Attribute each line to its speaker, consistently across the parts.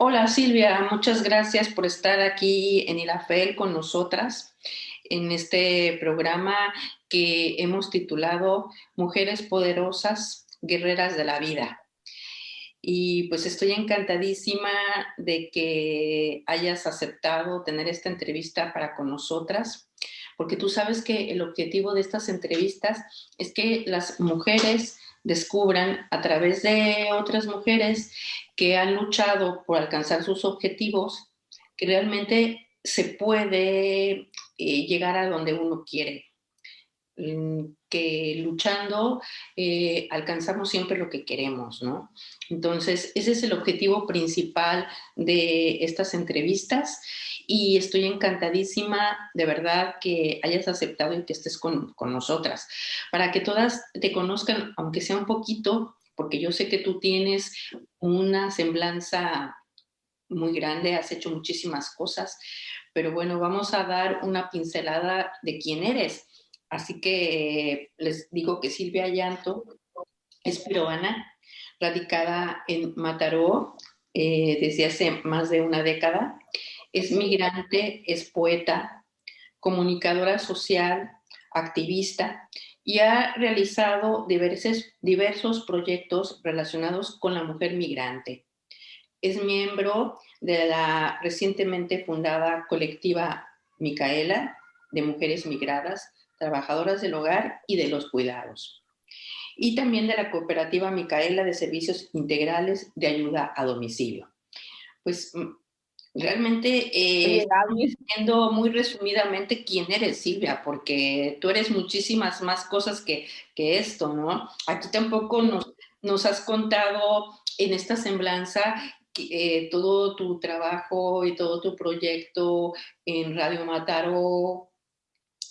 Speaker 1: Hola Silvia, muchas gracias por estar aquí en ILAFEL con nosotras en este programa que hemos titulado Mujeres Poderosas, Guerreras de la Vida. Y pues estoy encantadísima de que hayas aceptado tener esta entrevista para con nosotras, porque tú sabes que el objetivo de estas entrevistas es que las mujeres descubran a través de otras mujeres que han luchado por alcanzar sus objetivos, que realmente se puede llegar a donde uno quiere, que luchando alcanzamos siempre lo que queremos, ¿no? Entonces, ese es el objetivo principal de estas entrevistas y estoy encantadísima de verdad que hayas aceptado y que estés con nosotras, para que todas te conozcan, aunque sea un poquito, porque yo sé que tú tienes una semblanza muy grande, has hecho muchísimas cosas, pero bueno, vamos a dar una pincelada de quién eres. Así que les digo que Silvia Llanto es peruana, radicada en Mataró desde hace más de una década. Es migrante, es poeta, comunicadora social, activista y ha realizado diversos proyectos relacionados con la mujer migrante. Es miembro de la recientemente fundada colectiva Micaela, de mujeres migradas, trabajadoras del hogar y de los cuidados. Y también de la cooperativa Micaela de servicios integrales de ayuda a domicilio. Pues realmente
Speaker 2: Oye,
Speaker 1: estamos
Speaker 2: Gaby,
Speaker 1: diciendo muy resumidamente quién eres, Silvia, porque tú eres muchísimas más cosas que esto, ¿no? Aquí tampoco nos has contado en esta semblanza todo tu trabajo y todo tu proyecto en Radio Mataró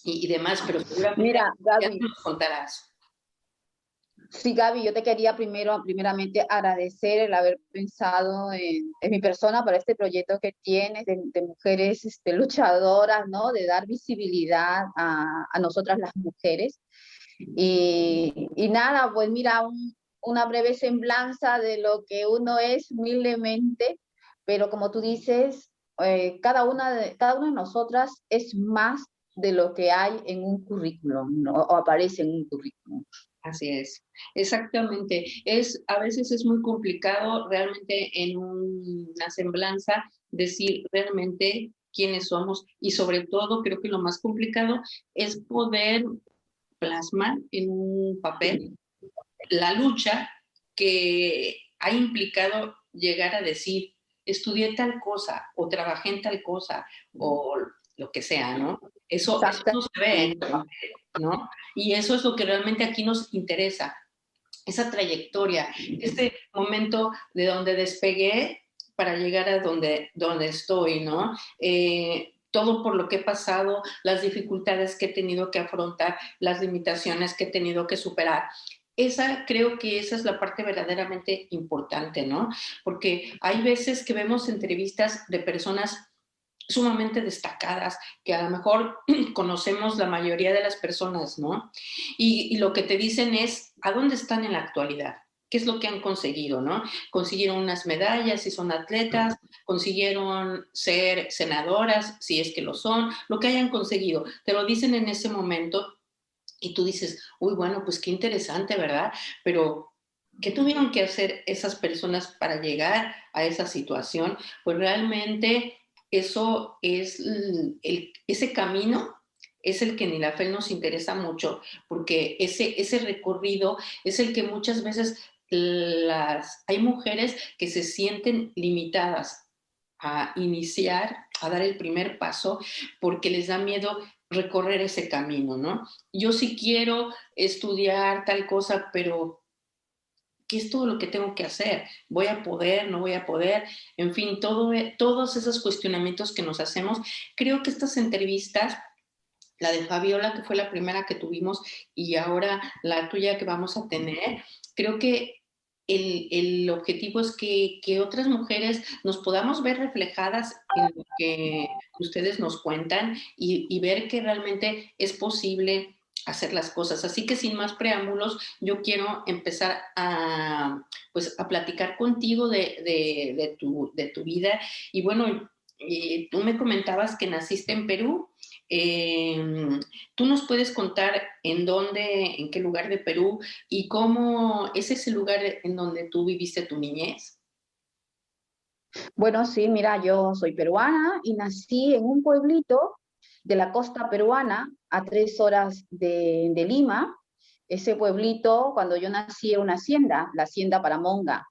Speaker 1: y demás, pero seguramente
Speaker 2: mira,
Speaker 1: ya
Speaker 2: Gaby,
Speaker 1: nos contarás.
Speaker 2: sí, Gaby, yo te quería primeramente agradecer el haber pensado en mi persona para este proyecto que tienes de mujeres luchadoras, ¿no? De dar visibilidad a nosotras las mujeres. Y nada, pues mira, una breve semblanza de lo que uno es humildemente, pero como tú dices, cada una de nosotras es más de lo que hay en un currículum, ¿no? O aparece en un currículum.
Speaker 1: Así es, exactamente. A veces es muy complicado realmente en una semblanza decir realmente quiénes somos y sobre todo creo que lo más complicado es poder plasmar en un papel la lucha que ha implicado llegar a decir, estudié tal cosa o trabajé en tal cosa o lo que sea, ¿no? Eso no se ve en
Speaker 2: Exactamente.
Speaker 1: el papel, ¿no? Y eso es lo que realmente aquí nos interesa, esa trayectoria, este momento de donde despegué para llegar a donde estoy, ¿no? Todo por lo que he pasado, las dificultades que he tenido que afrontar, las limitaciones que he tenido que superar. Creo que esa es la parte verdaderamente importante, ¿no? Porque hay veces que vemos entrevistas de personas sumamente destacadas, que a lo mejor conocemos la mayoría de las personas, ¿no? Y lo que te dicen es, ¿a dónde están en la actualidad? ¿Qué es lo que han conseguido, no? Consiguieron unas medallas si son atletas, consiguieron ser senadoras si es que lo son, lo que hayan conseguido. Te lo dicen en ese momento y tú dices, uy, bueno, pues qué interesante, ¿verdad? Pero ¿qué tuvieron que hacer esas personas para llegar a esa situación? Pues realmente eso es ese camino es el que en ILAFEL nos interesa mucho, porque ese recorrido es el que muchas veces hay mujeres que se sienten limitadas a iniciar, a dar el primer paso, porque les da miedo recorrer ese camino, ¿no? Yo sí quiero estudiar tal cosa, pero ¿qué es todo lo que tengo que hacer? ¿Voy a poder? ¿No voy a poder? En fin, todos esos cuestionamientos que nos hacemos. Creo que estas entrevistas, la de Fabiola, que fue la primera que tuvimos, y ahora la tuya que vamos a tener, creo que el objetivo es que otras mujeres nos podamos ver reflejadas en lo que ustedes nos cuentan y ver que realmente es posible hacer las cosas. Así que sin más preámbulos, yo quiero empezar a, pues, a platicar contigo de tu vida. Y bueno, tú me comentabas que naciste en Perú. ¿Tú nos puedes contar en dónde, en qué lugar de Perú y cómo es ese lugar en donde tú viviste tu niñez?
Speaker 2: Bueno, sí, mira, yo soy peruana y nací en un pueblito de la costa peruana a 3 horas de Lima. Ese pueblito, cuando yo nací, era una hacienda, la hacienda Paramonga.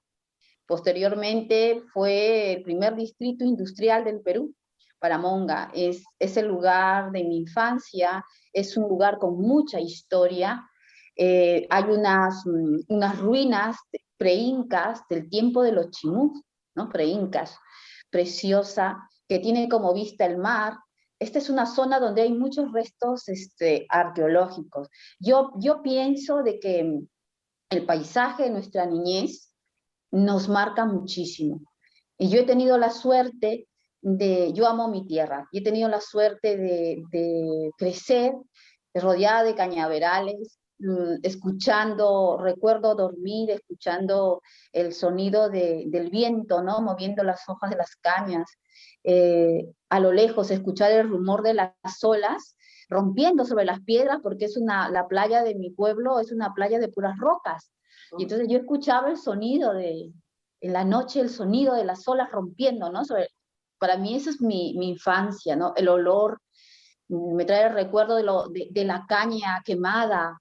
Speaker 2: Posteriormente fue el primer distrito industrial del Perú. Paramonga es el lugar de mi infancia, es un lugar con mucha historia. Hay unas ruinas preincas del tiempo de los chimús, ¿no? Preincas, preciosa, que tiene como vista el mar. Esta es una zona donde hay muchos restos arqueológicos. Yo pienso de que el paisaje de nuestra niñez nos marca muchísimo. Y yo he tenido la suerte yo amo mi tierra, y he tenido la suerte de crecer rodeada de cañaverales, escuchando, recuerdo dormir, escuchando el sonido del viento, ¿no? Moviendo las hojas de las cañas, a lo lejos escuchar el rumor de las olas rompiendo sobre las piedras, porque la playa de mi pueblo es una playa de puras rocas. Y entonces yo escuchaba el sonido en la noche, el sonido de las olas rompiendo, ¿no? Para mí esa es mi infancia, ¿no? El olor me trae el recuerdo de la caña quemada,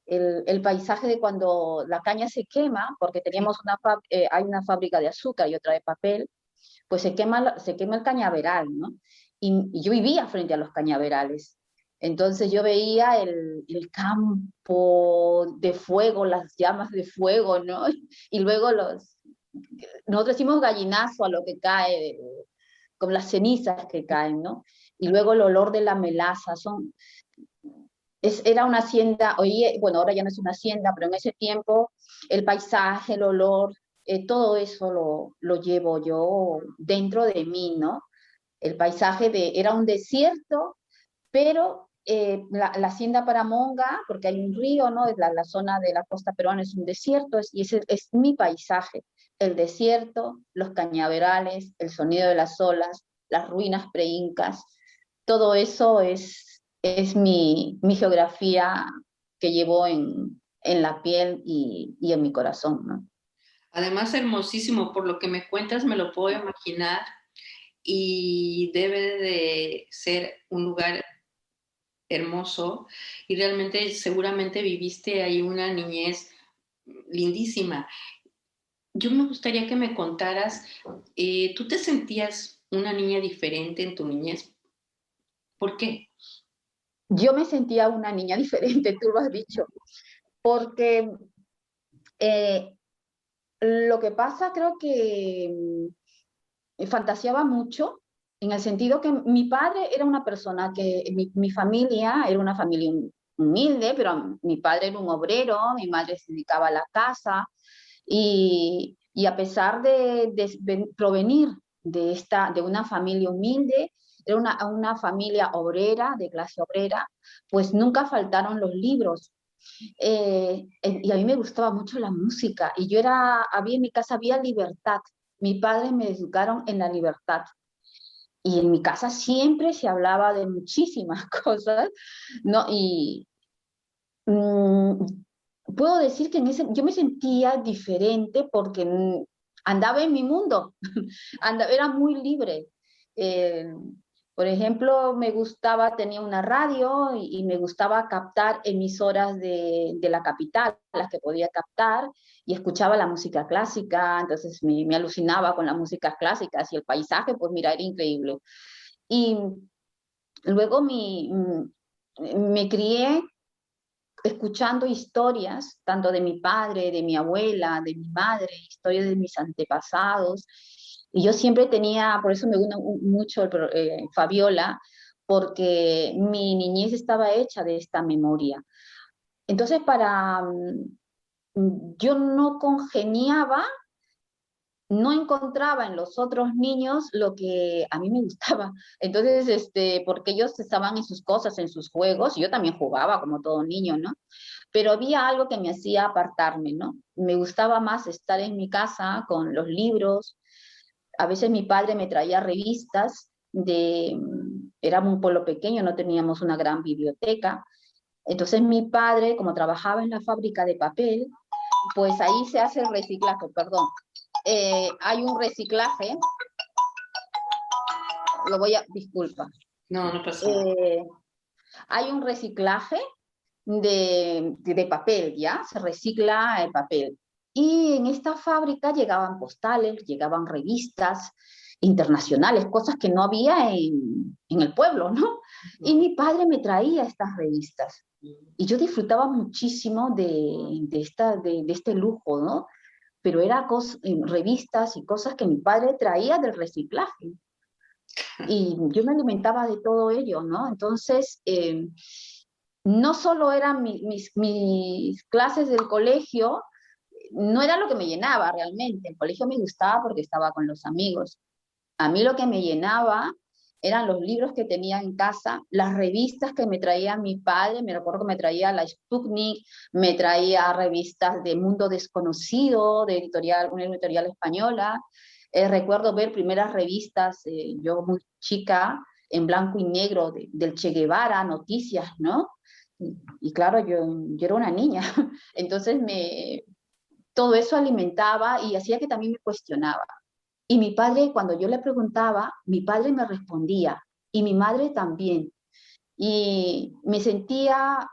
Speaker 2: el paisaje de cuando la caña se quema, porque hay una fábrica de azúcar y otra de papel, pues se quema el cañaveral, ¿no? Y yo vivía frente a los cañaverales. Entonces yo veía el campo de fuego, las llamas de fuego, ¿no? Y luego nosotros decimos gallinazo a lo que cae, como las cenizas que caen, ¿no? Y luego el olor de la melaza, era una hacienda, hoy, bueno, ahora ya no es una hacienda, pero en ese tiempo el paisaje, el olor, todo eso lo llevo yo dentro de mí, ¿no? El paisaje era un desierto, pero la hacienda Paramonga, porque hay un río, ¿no? Es la zona de la costa peruana es un desierto, y ese es mi paisaje. El desierto, los cañaverales, el sonido de las olas, las ruinas preincas, todo eso es mi geografía que llevo en la piel y en mi corazón, ¿no?
Speaker 1: Además, hermosísimo, por lo que me cuentas, me lo puedo imaginar y debe de ser un lugar hermoso y realmente seguramente viviste ahí una niñez lindísima. Yo me gustaría que me contaras, ¿tú te sentías una niña diferente en tu niñez? ¿Por qué?
Speaker 2: Yo me sentía una niña diferente, tú lo has dicho, porque eh, lo que pasa creo que fantaseaba mucho en el sentido que mi padre era una persona mi familia era una familia humilde, pero mi padre era un obrero, mi madre se dedicaba a la casa y a pesar de provenir de una familia humilde, era una familia obrera, de clase obrera, pues nunca faltaron los libros. Y a mí me gustaba mucho la música y en mi casa había libertad. Mi padre me educaron en la libertad y en mi casa siempre se hablaba de muchísimas cosas, ¿no? Y mm, puedo decir que yo me sentía diferente porque andaba en mi mundo, era muy libre. Eh, por ejemplo, tenía una radio y me gustaba captar emisoras de la capital, las que podía captar, y escuchaba la música clásica, entonces me alucinaba con las músicas clásicas y el paisaje, pues mira, era increíble. Y luego me crié escuchando historias, tanto de mi padre, de mi abuela, de mi madre, historias de mis antepasados. Y yo siempre por eso me gusta mucho Fabiola, porque mi niñez estaba hecha de esta memoria. Entonces, yo no congeniaba no encontraba en los otros niños lo que a mí me gustaba. Entonces, porque ellos estaban en sus cosas, en sus juegos, y yo también jugaba como todo niño, ¿no? Pero había algo que me hacía apartarme, ¿no? Me gustaba más estar en mi casa con los libros. A veces mi padre me traía revistas éramos un pueblo pequeño, no teníamos una gran biblioteca. Entonces mi padre, como trabajaba en la fábrica de papel, pues ahí se hace el reciclaje, perdón. Hay un reciclaje, disculpa.
Speaker 1: No, no pasa nada.
Speaker 2: Hay un reciclaje de papel, ¿ya? Se recicla el papel. Y en esta fábrica llegaban postales, llegaban revistas internacionales, cosas que no había en el pueblo, ¿no? Y mi padre me traía estas revistas. Y yo disfrutaba muchísimo de este lujo, ¿no? Pero eran revistas y cosas que mi padre traía del reciclaje. Y yo me alimentaba de todo ello, ¿no? Entonces, no solo eran mis clases del colegio, no era lo que me llenaba realmente. El colegio me gustaba porque estaba con los amigos. A mí lo que me llenaba eran los libros que tenía en casa, las revistas que me traía mi padre. Me recuerdo que me traía la Sputnik, me traía revistas de Mundo Desconocido, una editorial española. Recuerdo ver primeras revistas, yo muy chica, en blanco y negro, del Che Guevara, noticias, ¿no? Y claro, yo era una niña, entonces todo eso alimentaba y hacía que también me cuestionaba. Y mi padre, cuando yo le preguntaba, mi padre me respondía, y mi madre también. Y me sentía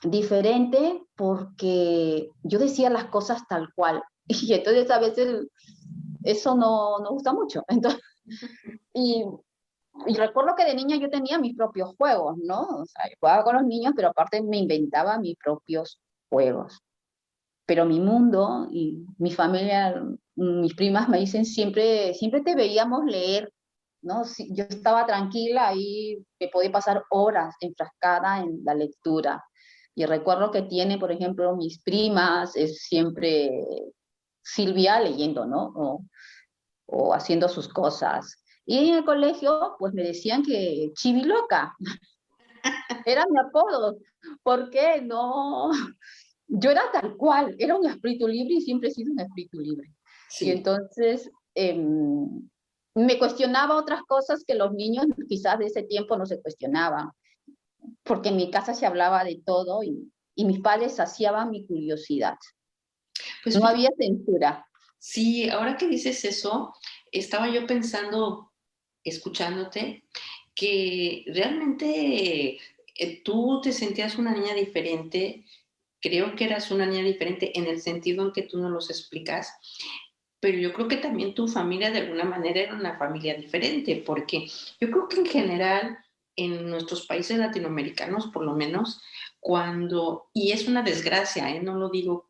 Speaker 2: diferente porque yo decía las cosas tal cual. Y entonces a veces eso no gusta mucho. Entonces, y, y recuerdo que de niña yo tenía mis propios juegos, ¿no? O sea, yo jugaba con los niños, pero aparte me inventaba mis propios juegos. Pero mi mundo y mi familia, mis primas me dicen siempre te veíamos leer, ¿no? Yo estaba tranquila y me podía pasar horas enfrascada en la lectura. Y recuerdo que tiene, por ejemplo, mis primas, es siempre Silvia leyendo, ¿no? O haciendo sus cosas. Y en el colegio, pues me decían que chiviloca, era mi apodo, porque no, yo era tal cual, era un espíritu libre y siempre he sido un espíritu libre. Y
Speaker 1: Sí.
Speaker 2: entonces me cuestionaba otras cosas que los niños quizás de ese tiempo no se cuestionaban, porque en mi casa se hablaba de todo y mis padres saciaban mi curiosidad.
Speaker 1: Pues
Speaker 2: No
Speaker 1: fíjate,
Speaker 2: había censura.
Speaker 1: sí, ahora que dices eso, estaba yo pensando, escuchándote, que realmente tú te sentías una niña diferente. Creo que eras una niña diferente en el sentido en que tú no los explicas, pero yo creo que también tu familia de alguna manera era una familia diferente, porque yo creo que en general en nuestros países latinoamericanos, por lo menos, y es una desgracia, no lo digo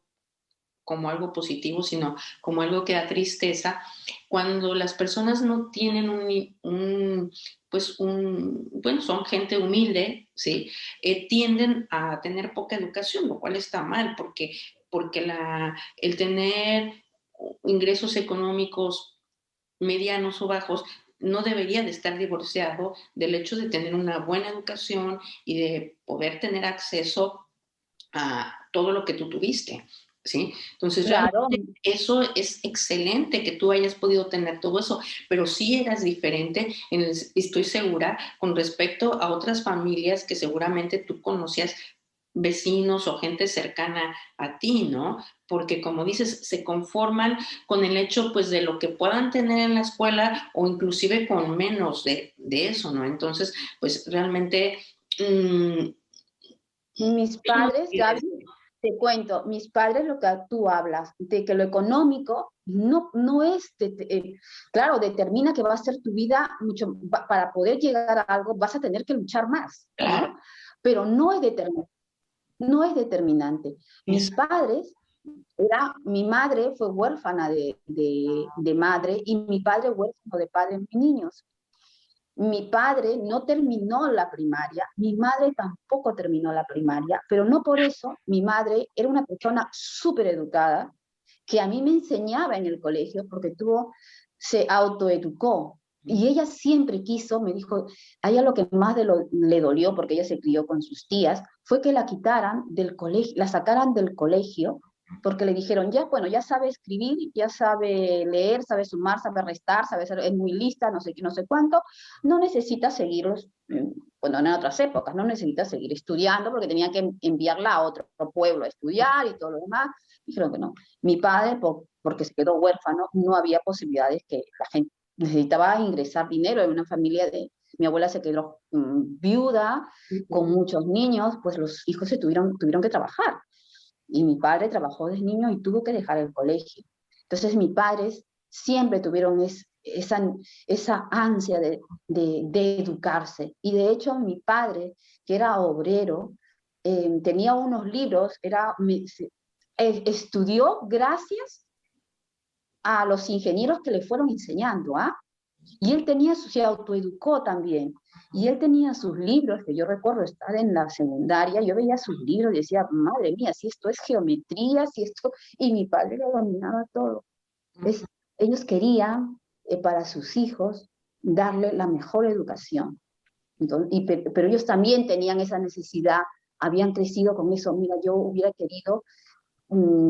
Speaker 1: como algo positivo, sino como algo que da tristeza, cuando las personas no tienen bueno, son gente humilde, ¿sí? Tienden a tener poca educación, lo cual está mal, porque el tener ingresos económicos medianos o bajos no debería de estar divorciado del hecho de tener una buena educación y de poder tener acceso a todo lo que tú tuviste, ¿sí? Entonces,
Speaker 2: Claro,
Speaker 1: realmente eso es excelente que tú hayas podido tener todo eso, pero sí eras diferente, estoy segura, con respecto a otras familias que seguramente tú conocías, vecinos o gente cercana a ti, ¿no? Porque como dices, se conforman con el hecho pues de lo que puedan tener en la escuela o inclusive con menos de eso, ¿no? Entonces, pues realmente
Speaker 2: mis
Speaker 1: yo no
Speaker 2: padres,
Speaker 1: podría
Speaker 2: Gaby,
Speaker 1: decir.
Speaker 2: te cuento, mis padres, lo que tú hablas, de que lo económico no es, claro, determina que va a ser tu vida mucho, para poder llegar a algo vas a tener que luchar más,
Speaker 1: Claro,
Speaker 2: ¿no? Pero no es determinante. Mis
Speaker 1: exacto.
Speaker 2: padres, mi madre fue huérfana de madre y mi padre huérfano de padre en niños. Mi padre no terminó la primaria, mi madre tampoco terminó la primaria, pero no por eso mi madre era una persona súper educada que a mí me enseñaba en el colegio, porque se autoeducó. Y ella siempre quiso, me dijo, a ella lo que más le dolió, porque ella se crió con sus tías, fue que la quitaran del colegio, la sacaran del colegio, porque le dijeron, ya, bueno, ya sabe escribir, ya sabe leer, sabe sumar, sabe restar, es muy lista, no sé qué, no sé cuánto, no necesita seguir bueno, en otras épocas, no necesita seguir estudiando, porque tenía que enviarla a otro pueblo a estudiar y todo lo demás. Dijeron que no. Mi padre, porque se quedó huérfano, no había posibilidades que la gente necesitaba ingresar dinero en una familia de... Mi abuela se quedó viuda, con muchos niños, pues los hijos tuvieron que trabajar. Y mi padre trabajó desde niño y tuvo que dejar el colegio. Entonces mis padres siempre tuvieron esa ansia de educarse. Y de hecho mi padre, que era obrero, tenía unos libros, estudió gracias a los ingenieros que le fueron enseñando, ¿ah? Y él se autoeducó también. Y él tenía sus libros, que yo recuerdo estar en la secundaria, yo veía sus libros y decía, madre mía, si esto es geometría, si esto... Y mi padre lo dominaba todo. Es, ellos querían para sus hijos darle la mejor educación. Entonces, pero ellos también tenían esa necesidad, habían crecido con eso. Mira, yo hubiera querido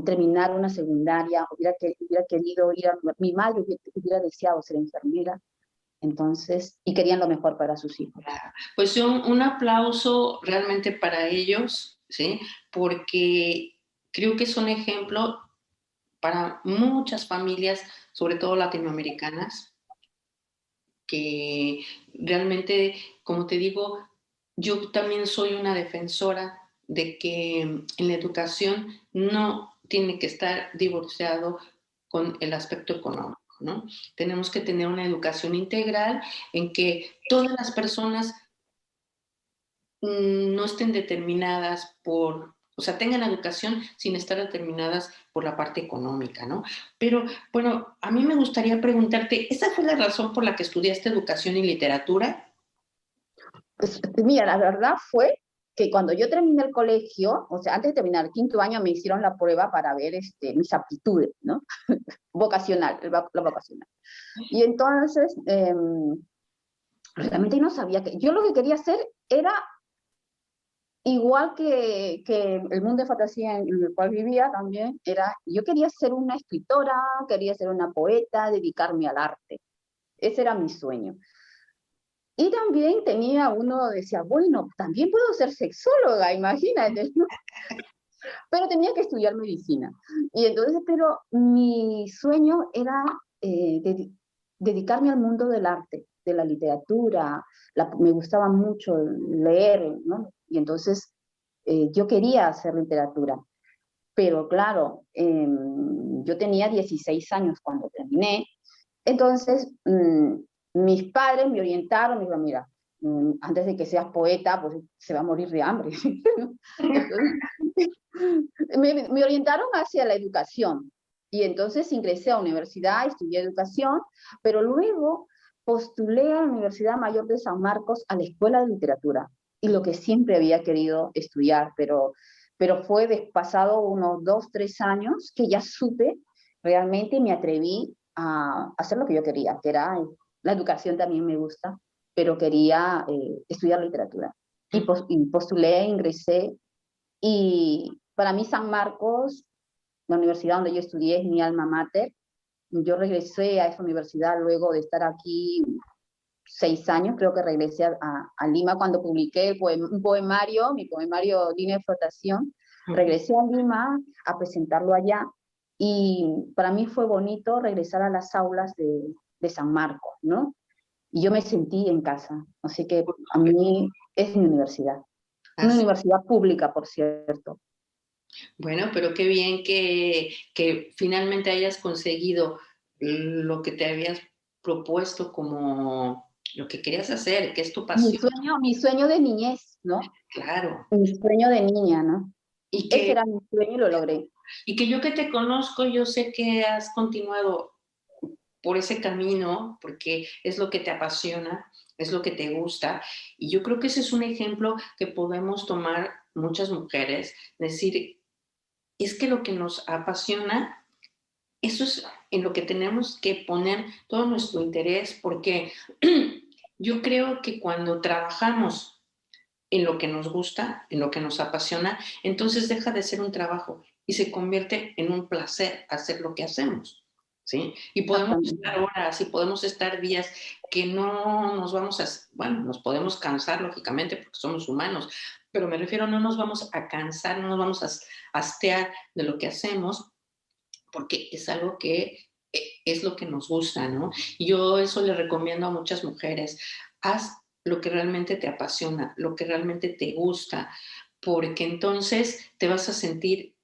Speaker 2: terminar una secundaria, hubiera querido ir a... Mi madre hubiera deseado ser enfermera, entonces, y querían lo mejor para sus hijos.
Speaker 1: Pues un aplauso realmente para ellos, ¿sí? Porque creo que son ejemplo para muchas familias, sobre todo latinoamericanas, que realmente, como te digo, yo también soy una defensora de que en la educación no tiene que estar divorciado con el aspecto económico, ¿no? Tenemos que tener una educación integral en que todas las personas no estén determinadas o sea, tengan educación sin estar determinadas por la parte económica, ¿no? Pero bueno, a mí me gustaría preguntarte, ¿esa fue la razón por la que estudiaste educación y literatura?
Speaker 2: Pues, mira, la verdad fue que cuando yo terminé el colegio, o sea, antes de terminar el quinto año, me hicieron la prueba para ver mis aptitudes, ¿no? Vocacional, la vocacional. Y entonces, realmente no sabía que... Yo lo que quería hacer era igual que el mundo de fantasía en el cual vivía también, yo quería ser una escritora, quería ser una poeta, dedicarme al arte. Ese era mi sueño. Y también decía, bueno, también puedo ser sexóloga, imagínate, ¿no? Pero tenía que estudiar medicina. Y entonces, pero mi sueño era dedicarme al mundo del arte, de la literatura. Me gustaba mucho leer, ¿no? Y entonces yo quería hacer literatura. Pero claro, yo tenía 16 años cuando terminé. Entonces, mis padres me orientaron, me dijeron, mira, antes de que seas poeta, pues se va a morir de hambre. Entonces, me orientaron hacia la educación. Y entonces ingresé a la universidad, estudié educación, pero luego postulé a la Universidad Mayor de San Marcos a la Escuela de Literatura. Y lo que siempre había querido estudiar, pero fue pasado unos 2, 3 años que ya supe realmente y me atreví a hacer lo que yo quería, que era la educación también me gusta, pero quería estudiar literatura. Y postulé, ingresé, y para mí San Marcos, la universidad donde yo estudié, es mi alma mater. Yo regresé a esa universidad luego de estar aquí 6 años, creo que regresé a Lima cuando publiqué un poemario, mi poemario Línea de Flotación. Regresé a Lima a presentarlo allá, y para mí fue bonito regresar a las aulas de San Marcos, ¿no? Y yo me sentí en casa, así que a mí es mi universidad. Una
Speaker 1: Así.
Speaker 2: universidad pública, por cierto.
Speaker 1: Bueno, pero qué bien que finalmente hayas conseguido lo que te habías propuesto como lo que querías hacer, que es tu pasión,
Speaker 2: Mi sueño de niñez, ¿no?
Speaker 1: claro.
Speaker 2: Mi sueño de niña, ¿no?
Speaker 1: Y
Speaker 2: Ese
Speaker 1: que,
Speaker 2: era mi sueño y lo logré.
Speaker 1: y que yo que te conozco, yo sé que has continuado por ese camino, porque es lo que te apasiona, es lo que te gusta. Y yo creo que ese es un ejemplo que podemos tomar muchas mujeres, decir, es que lo que nos apasiona eso es en lo que tenemos que poner todo nuestro interés, porque yo creo que cuando trabajamos en lo que nos gusta, en lo que nos apasiona, entonces deja de ser un trabajo y se convierte en un placer hacer lo que hacemos, ¿sí? Y podemos
Speaker 2: Exactamente.
Speaker 1: estar horas y podemos estar días que no nos vamos a, bueno, nos podemos cansar lógicamente porque somos humanos, pero me refiero, no nos vamos a cansar, no nos vamos a hastear de lo que hacemos porque es algo que es lo que nos gusta, ¿no? Y yo eso le recomiendo a muchas mujeres, haz lo que realmente te apasiona, lo que realmente te gusta, porque entonces te vas a sentir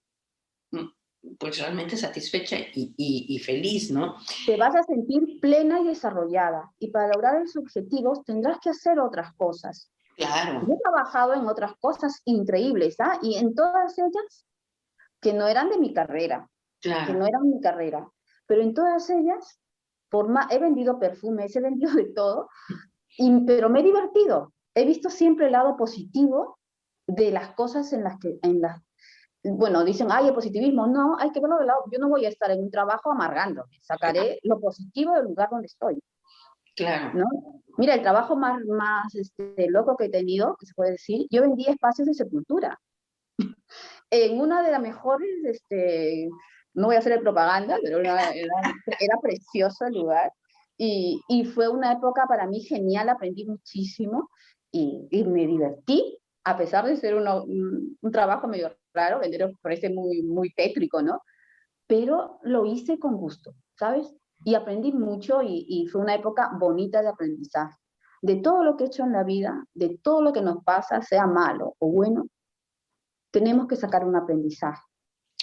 Speaker 1: pues realmente satisfecha y feliz, ¿no?
Speaker 2: Te vas a sentir plena y desarrollada. Y para lograr esos objetivos tendrás que hacer otras cosas. Yo
Speaker 1: Claro,
Speaker 2: he trabajado en otras cosas increíbles, ¿ah? Y en todas ellas que no eran de mi carrera, que
Speaker 1: claro,
Speaker 2: no eran mi carrera. Pero en todas ellas, he vendido perfumes, he vendido de todo, pero me he divertido. He visto siempre el lado positivo de las cosas bueno, dicen, ay, el positivismo. No, hay que verlo de lado. Yo no voy a estar en un trabajo amargándome. Sacaré lo positivo del lugar donde estoy,
Speaker 1: claro.
Speaker 2: ¿no? Mira, el trabajo más loco que he tenido, que se puede decir, yo vendía espacios de sepultura. En una de las mejores, no voy a hacer propaganda, pero era precioso el lugar. Y fue una época para mí genial, aprendí muchísimo y me divertí, a pesar de ser un trabajo medio raro, vender parece muy tétrico, ¿no? Pero lo hice con gusto, ¿sabes? Y aprendí mucho y fue una época bonita de aprendizaje. De todo lo que he hecho en la vida, de todo lo que nos pasa, sea malo o bueno, tenemos que sacar un aprendizaje.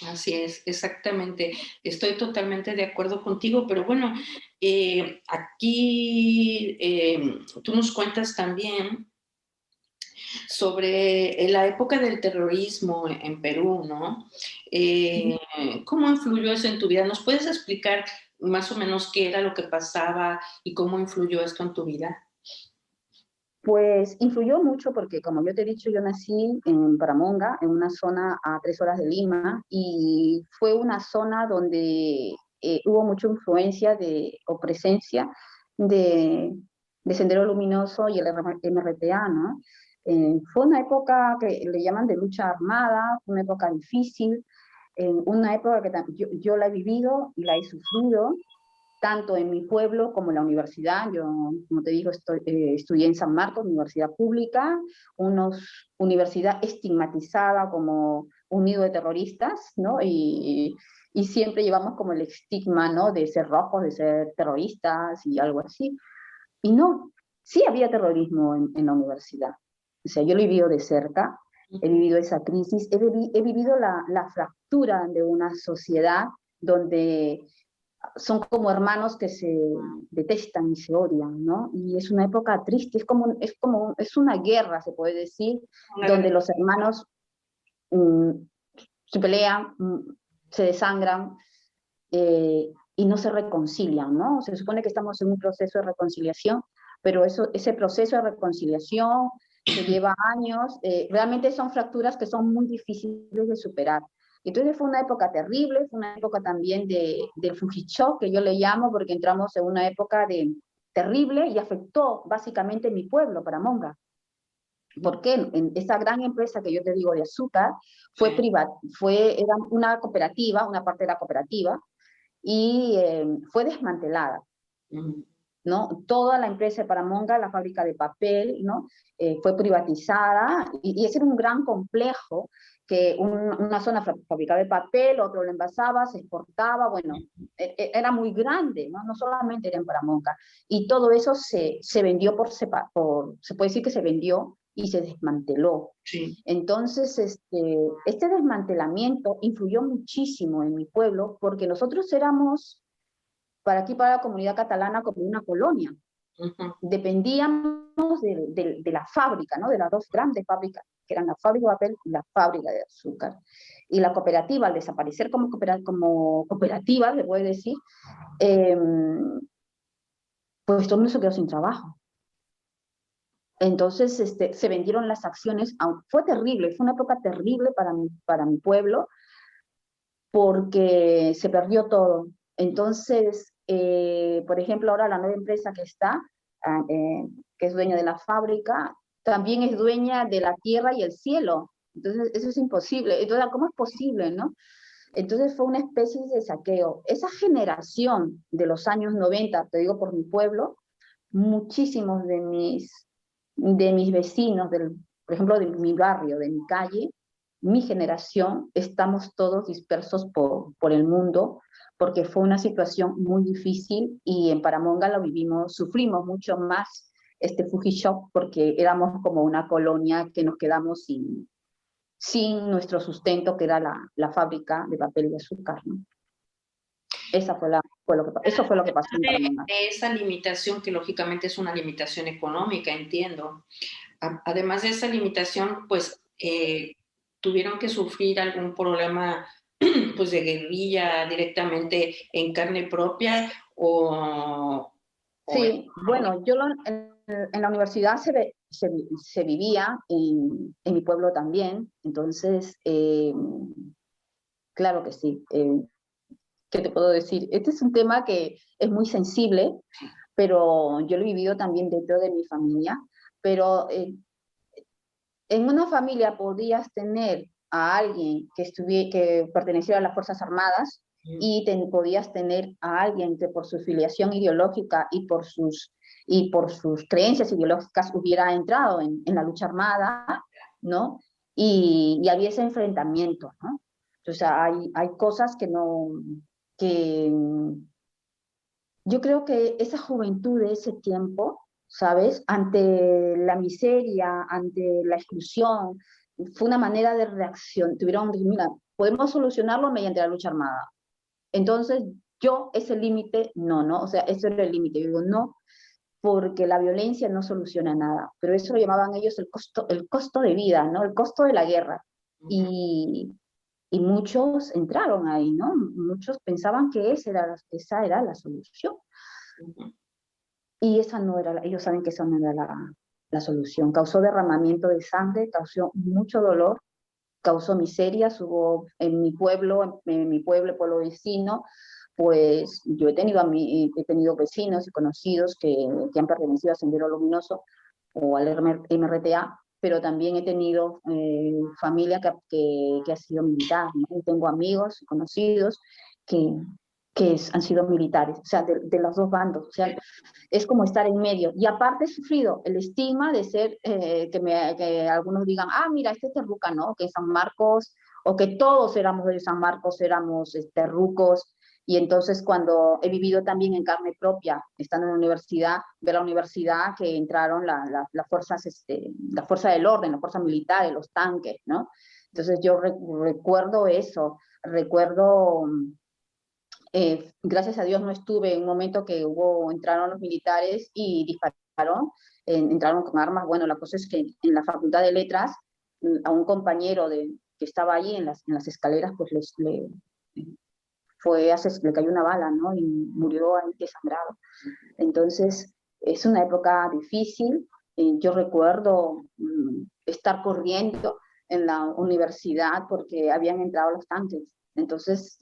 Speaker 1: Así es, exactamente. Estoy totalmente de acuerdo contigo, pero bueno, aquí tú nos cuentas también sobre la época del terrorismo en Perú, ¿no? Eh, ¿Cómo influyó eso en tu vida? ¿Nos puedes explicar más o menos qué era lo que pasaba y cómo influyó esto en tu vida?
Speaker 2: Pues influyó mucho porque, como yo te he dicho, yo nací en Paramonga, en una zona a 3 horas de Lima, y fue una zona donde hubo mucha influencia o presencia de, de Sendero Luminoso y el MRTA, ¿no? Fue una época que le llaman de lucha armada, fue una época difícil, una época que yo la he vivido y la he sufrido, tanto en mi pueblo como en la universidad. Yo, como te digo, estudié en San Marcos, universidad pública, una universidad estigmatizada como un nido de terroristas, ¿no? Y siempre llevamos como el estigma, ¿no? De ser rojos, de ser terroristas y algo así. Y no, sí había terrorismo en la universidad. O sea, yo lo he vivido de cerca, he vivido esa crisis, he vivido la fractura de una sociedad donde son como hermanos que se detestan y se odian, ¿no? Y es una época triste, es una guerra, se puede decir,
Speaker 1: Una gran-
Speaker 2: donde los hermanos mm, se pelean, se desangran y no se reconcilian, ¿no? Se supone que estamos en un proceso de reconciliación, pero ese proceso de reconciliación que lleva años, realmente son fracturas que son muy difíciles de superar. Entonces fue una época terrible, fue una época también del Fujichó, que yo le llamo, porque entramos en una época terrible y afectó básicamente mi pueblo, Paramonga. Porque en esa gran empresa que yo te digo de azúcar
Speaker 1: Sí.
Speaker 2: era una cooperativa, una parte de la cooperativa, y fue desmantelada,
Speaker 1: Ujú.
Speaker 2: ¿no? Toda la empresa de Paramonga, la fábrica de papel, ¿no? Fue privatizada y ese era un gran complejo que una zona fabricaba de papel, otro lo envasaba, se exportaba, bueno, era muy grande, ¿no? No solamente era en Paramonga. Y todo eso se vendió se puede decir que se vendió y se desmanteló.
Speaker 1: Sí.
Speaker 2: Entonces, este desmantelamiento influyó muchísimo en mi pueblo porque nosotros éramos para aquí, para la comunidad catalana, como una colonia.
Speaker 1: Ujú.
Speaker 2: Dependíamos de la fábrica, ¿no? De las dos grandes fábricas, que eran la fábrica de papel y la fábrica de azúcar. Y la cooperativa, al desaparecer como cooperativa, se puede decir, eh, pues todo el mundo se quedó sin trabajo. Entonces se vendieron las acciones, fue terrible, fue una época terrible para mi pueblo, porque se perdió todo. Entonces, por ejemplo, ahora la nueva empresa que está, ah, eh, que es dueña de la fábrica, también es dueña de la tierra y el cielo. Entonces, eso es imposible. Entonces, ¿cómo es posible, no? Entonces fue una especie de saqueo. Esa generación de los años 90, te digo por mi pueblo, muchísimos de mis vecinos, por ejemplo, de mi barrio, de mi calle, mi generación, estamos todos dispersos por el mundo, porque fue una situación muy difícil y en Paramonga lo vivimos, sufrimos mucho más este Fuji Shock porque éramos como una colonia que nos quedamos sin nuestro sustento, que era la fábrica de papel y azúcar, ¿no? Eso fue lo que pasó en Paramonga.
Speaker 1: De esa limitación, que lógicamente es una limitación económica, entiendo. Además de esa limitación, pues tuvieron que sufrir algún problema pues de guerrilla directamente en carne propia o
Speaker 2: Sí, bueno, en la universidad se vivía en mi pueblo también, entonces, claro que sí. ¿Qué te puedo decir? Este es un tema que es muy sensible, pero yo lo he vivido también dentro de mi familia, pero en una familia podías tener a alguien que perteneciera a las Fuerzas Armadas y podías tener a alguien que por su filiación ideológica y por sus creencias ideológicas hubiera entrado en la lucha armada, ¿no? Y había ese enfrentamiento, ¿no? Entonces hay cosas que no, que yo creo que esa juventud de ese tiempo, ¿sabes? Ante la miseria, ante la exclusión, fue una manera de reacción. Tuvieron, mira, podemos solucionarlo mediante la lucha armada. Entonces, yo, ese límite, no, ¿no? O sea, eso era el límite. Yo digo, no, porque la violencia no soluciona nada. Pero eso lo llamaban ellos el costo de vida, ¿no? El costo de la guerra. Y, y muchos entraron ahí, ¿no? Muchos pensaban que esa era la solución. Y esa no era, ellos saben que esa no era la solución. Causó derramamiento de sangre, causó mucho dolor, causó miserias. Hubo en mi pueblo, pueblo vecino, pues yo he tenido vecinos y conocidos que han pertenecido a Sendero Luminoso o al MRTA, pero también he tenido familia que ha sido militar, ¿no? Y tengo amigos y conocidos que, han sido militares, o sea, de los dos bandos, o sea, es como estar en medio. Y aparte he sufrido el estigma de ser, que algunos digan, ah, mira, este es terruca, ¿no? Que San Marcos, o que todos éramos de San Marcos, éramos terrucos. Y entonces cuando he vivido también en carne propia, estando en la universidad, ver la universidad que entraron las fuerzas, la fuerza del orden, las fuerzas militares, los tanques, ¿no? Entonces yo recuerdo eso, recuerdo gracias a Dios no estuve en un momento que entraron los militares y dispararon, entraron con armas. Bueno, la cosa es que en la Facultad de Letras, a un compañero que estaba allí en las escaleras, pues le cayó una bala, ¿no? Y murió ahí desangrado. Entonces, es una época difícil. Yo recuerdo estar corriendo en la universidad porque habían entrado los tanques. Entonces,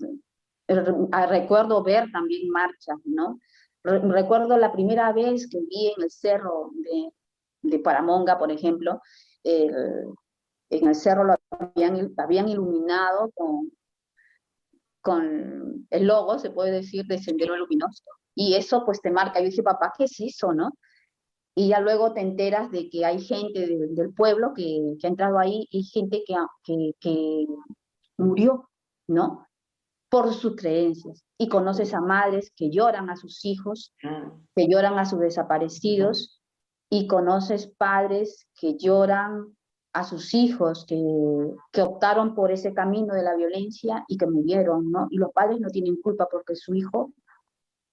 Speaker 2: recuerdo ver también marchas, ¿no? Recuerdo la primera vez que vi en el cerro de Paramonga, por ejemplo, en el cerro lo habían iluminado con el logo, se puede decir, de Sendero Luminoso. Y eso pues te marca. Yo dije, papá, ¿qué es eso, no? Y ya luego te enteras de que hay gente del pueblo que ha entrado ahí y gente que murió, ¿no? Por sus creencias. Y conoces a madres que lloran a sus hijos, que lloran a sus desaparecidos, y conoces padres que lloran a sus hijos que optaron por ese camino de la violencia y que murieron, ¿no? Y los padres no tienen culpa porque su hijo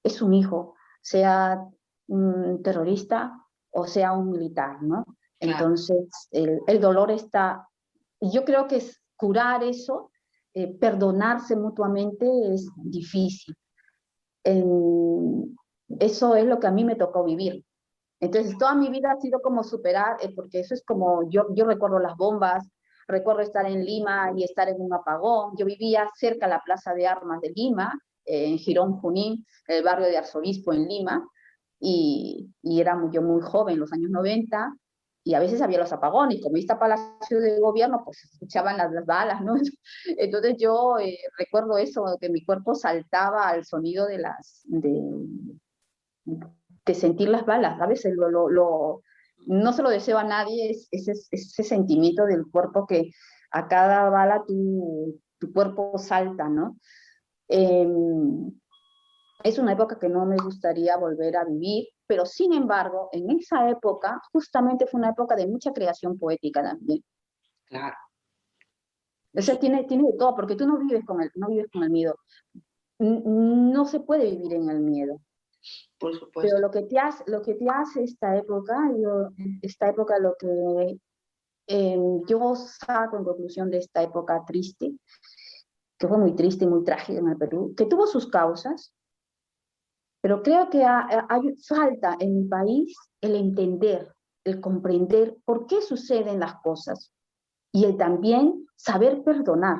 Speaker 2: es un hijo, sea un terrorista o sea un militar, ¿no? Entonces, el dolor está, y yo creo que es curar eso, perdonarse mutuamente es difícil. Eso es lo que a mí me tocó vivir. Entonces, toda mi vida ha sido como superar, porque eso es como, yo recuerdo las bombas, recuerdo estar en Lima y estar en un apagón. Yo vivía cerca de la Plaza de Armas de Lima, en Girón Junín, el barrio de Arzobispo en Lima, y era yo muy joven, en los años 90, y a veces había los apagones, como está Palacio de Gobierno, pues se escuchaban las balas, ¿no? Entonces yo recuerdo eso, que mi cuerpo saltaba al sonido de sentir las balas, ¿sabes? No se lo deseo a nadie, ese sentimiento del cuerpo que a cada bala tu cuerpo salta, ¿no? Eh, es una época que no me gustaría volver a vivir, pero sin embargo, en esa época, justamente fue una época de mucha creación poética también.
Speaker 1: Claro.
Speaker 2: O sea, tiene de todo, porque tú no vives con el miedo. No se puede vivir en el miedo.
Speaker 1: Por
Speaker 2: Pero
Speaker 1: supuesto.
Speaker 2: lo que te hace esta época lo que yo saco en conclusión de esta época triste, que fue muy triste y muy trágica en el Perú, que tuvo sus causas, pero creo que hay falta en mi país el entender, el comprender por qué suceden las cosas y el también saber perdonar,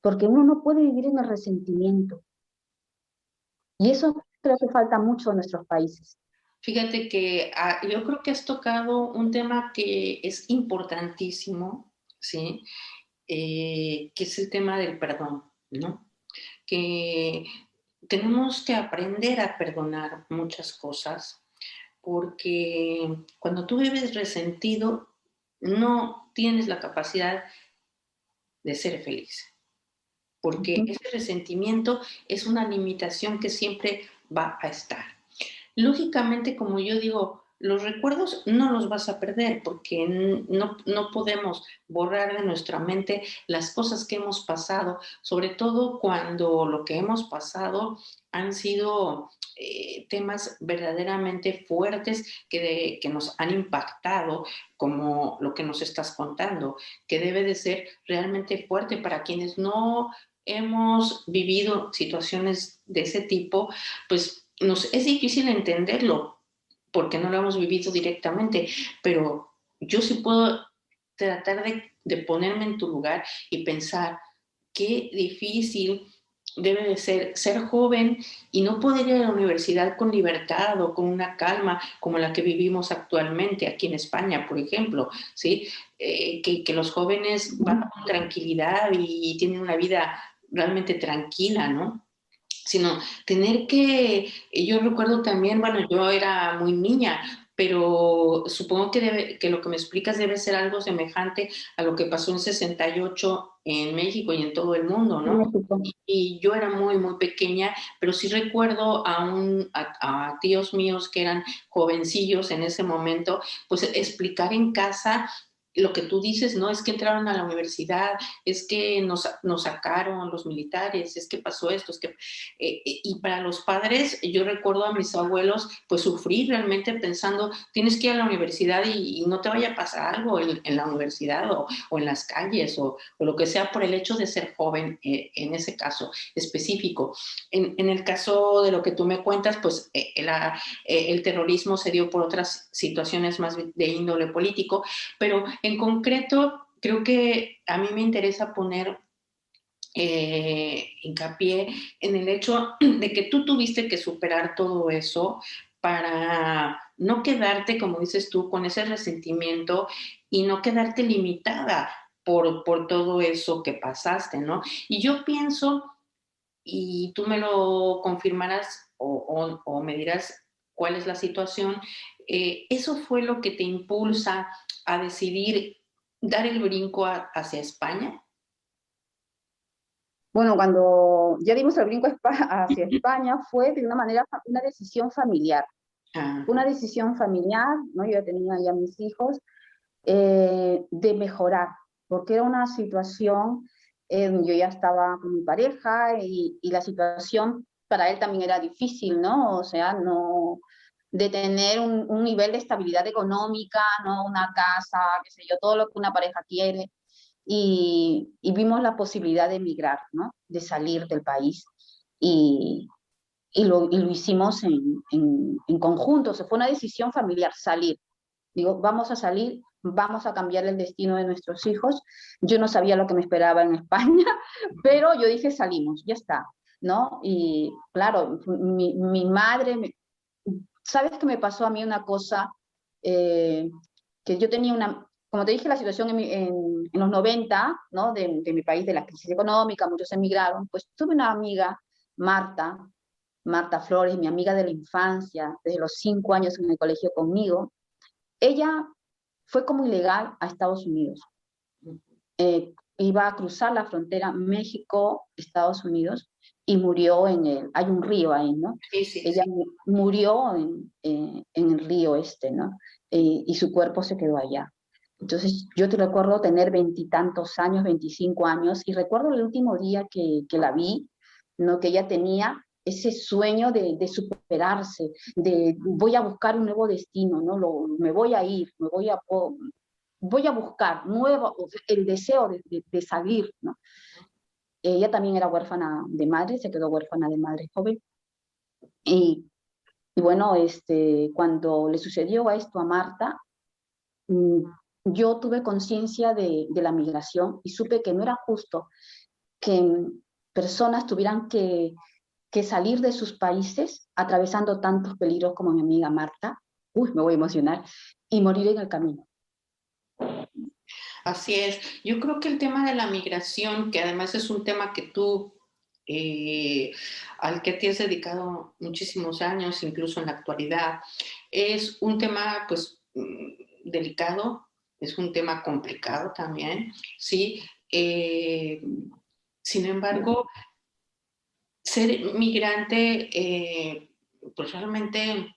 Speaker 2: porque uno no puede vivir en el resentimiento. Y eso creo que falta mucho en nuestros países.
Speaker 1: Fíjate que yo creo que has tocado un tema que es importantísimo, ¿sí? Que es el tema del perdón, ¿no? Que tenemos que aprender a perdonar muchas cosas, porque cuando tú vives resentido, no tienes la capacidad de ser feliz, porque ese resentimiento es una limitación que siempre va a estar. Lógicamente, como yo digo, los recuerdos no los vas a perder porque no podemos borrar de nuestra mente las cosas que hemos pasado, sobre todo cuando lo que hemos pasado han sido temas verdaderamente fuertes que nos han impactado, como lo que nos estás contando, que debe de ser realmente fuerte para quienes no hemos vivido situaciones de ese tipo, pues es difícil entenderlo porque no lo hemos vivido directamente, pero yo sí puedo tratar de ponerme en tu lugar y pensar qué difícil debe de ser joven y no poder ir a la universidad con libertad o con una calma como la que vivimos actualmente aquí en España, por ejemplo, ¿sí? Que los jóvenes van con tranquilidad y tienen una vida realmente tranquila, ¿no? Sino tener yo recuerdo también, bueno, yo era muy niña, pero supongo que lo que me explicas debe ser algo semejante a lo que pasó en 68 en México y en todo el mundo,
Speaker 2: En
Speaker 1: ¿no?
Speaker 2: México.
Speaker 1: Y yo era muy, muy pequeña, pero sí recuerdo a tíos míos que eran jovencillos en ese momento, pues explicar en casa lo que tú dices, ¿no? Es que entraron a la universidad, es que nos sacaron los militares, es que pasó esto, es que... y para los padres, yo recuerdo a mis abuelos, pues sufrir realmente pensando, tienes que ir a la universidad y no te vaya a pasar algo en la universidad o en las calles o lo que sea por el hecho de ser joven en ese caso específico. En el caso de lo que tú me cuentas, pues el terrorismo se dio por otras situaciones más de índole político, pero en concreto creo que a mí me interesa poner hincapié en el hecho de que tú tuviste que superar todo eso para no quedarte, como dices tú, con ese resentimiento y no quedarte limitada por todo eso que pasaste, ¿no? Y yo pienso, y tú me lo confirmarás o me dirás cuál es la situación, eso fue lo que te impulsa a decidir dar el brinco hacia España.
Speaker 2: Bueno, cuando ya dimos el brinco hacia España fue de una manera, una decisión familiar.
Speaker 1: Ah,
Speaker 2: Fue una decisión familiar, ¿no? Yo ya tenía ya mis hijos, de mejorar, porque era una situación, yo ya estaba con mi pareja y la situación para él también era difícil, ¿no? O sea, no de tener un nivel de estabilidad económica, ¿no? Una casa, qué sé yo, todo lo que una pareja quiere. Y vimos la posibilidad de emigrar, ¿no? De salir del país. Y, y lo hicimos en conjunto. O sea, fue una decisión familiar, salir. Digo, vamos a salir vamos a cambiar el destino de nuestros hijos. Yo no sabía lo que me esperaba en España, pero yo dije, salimos, ya está, ¿no? Y claro, mi madre, ¿sabes qué me pasó a mí una cosa? Eh, que yo tenía una, como te dije, la situación en los 90, ¿no? De mi país, de la crisis económica, muchos emigraron, pues tuve una amiga, Marta, Marta Flores, mi amiga de la infancia, desde los 5 años en el colegio conmigo. Ella fue como ilegal a Estados Unidos. Iba a cruzar la frontera México-Estados Unidos y murió hay un río ahí, ¿no?
Speaker 1: Sí, sí,
Speaker 2: Ella
Speaker 1: sí.
Speaker 2: murió en el río este, ¿no? Y su cuerpo se quedó allá. Entonces yo te recuerdo tener 20 y tantos años, 25 años, y recuerdo el último día que la vi, ¿no? Que ella tenía ese sueño de superarse, de voy a buscar un nuevo destino, ¿no? Me voy a ir, voy a buscar el deseo de salir, ¿no? Ella también era huérfana de madre, se quedó huérfana de madre joven. Y, y bueno, cuando le sucedió a esto a Marta, mm, yo tuve conciencia de la migración y supe que no era justo que personas tuvieran que salir de sus países atravesando tantos peligros como mi amiga Marta, uy, me voy a emocionar, y morir en el camino.
Speaker 1: Así es. Yo creo que el tema de la migración, que además es un tema que tú, eh, al que te has dedicado muchísimos años, incluso en la actualidad, es un tema, pues, delicado, es un tema complicado también, ¿sí? Sin embargo, ser migrante, pues realmente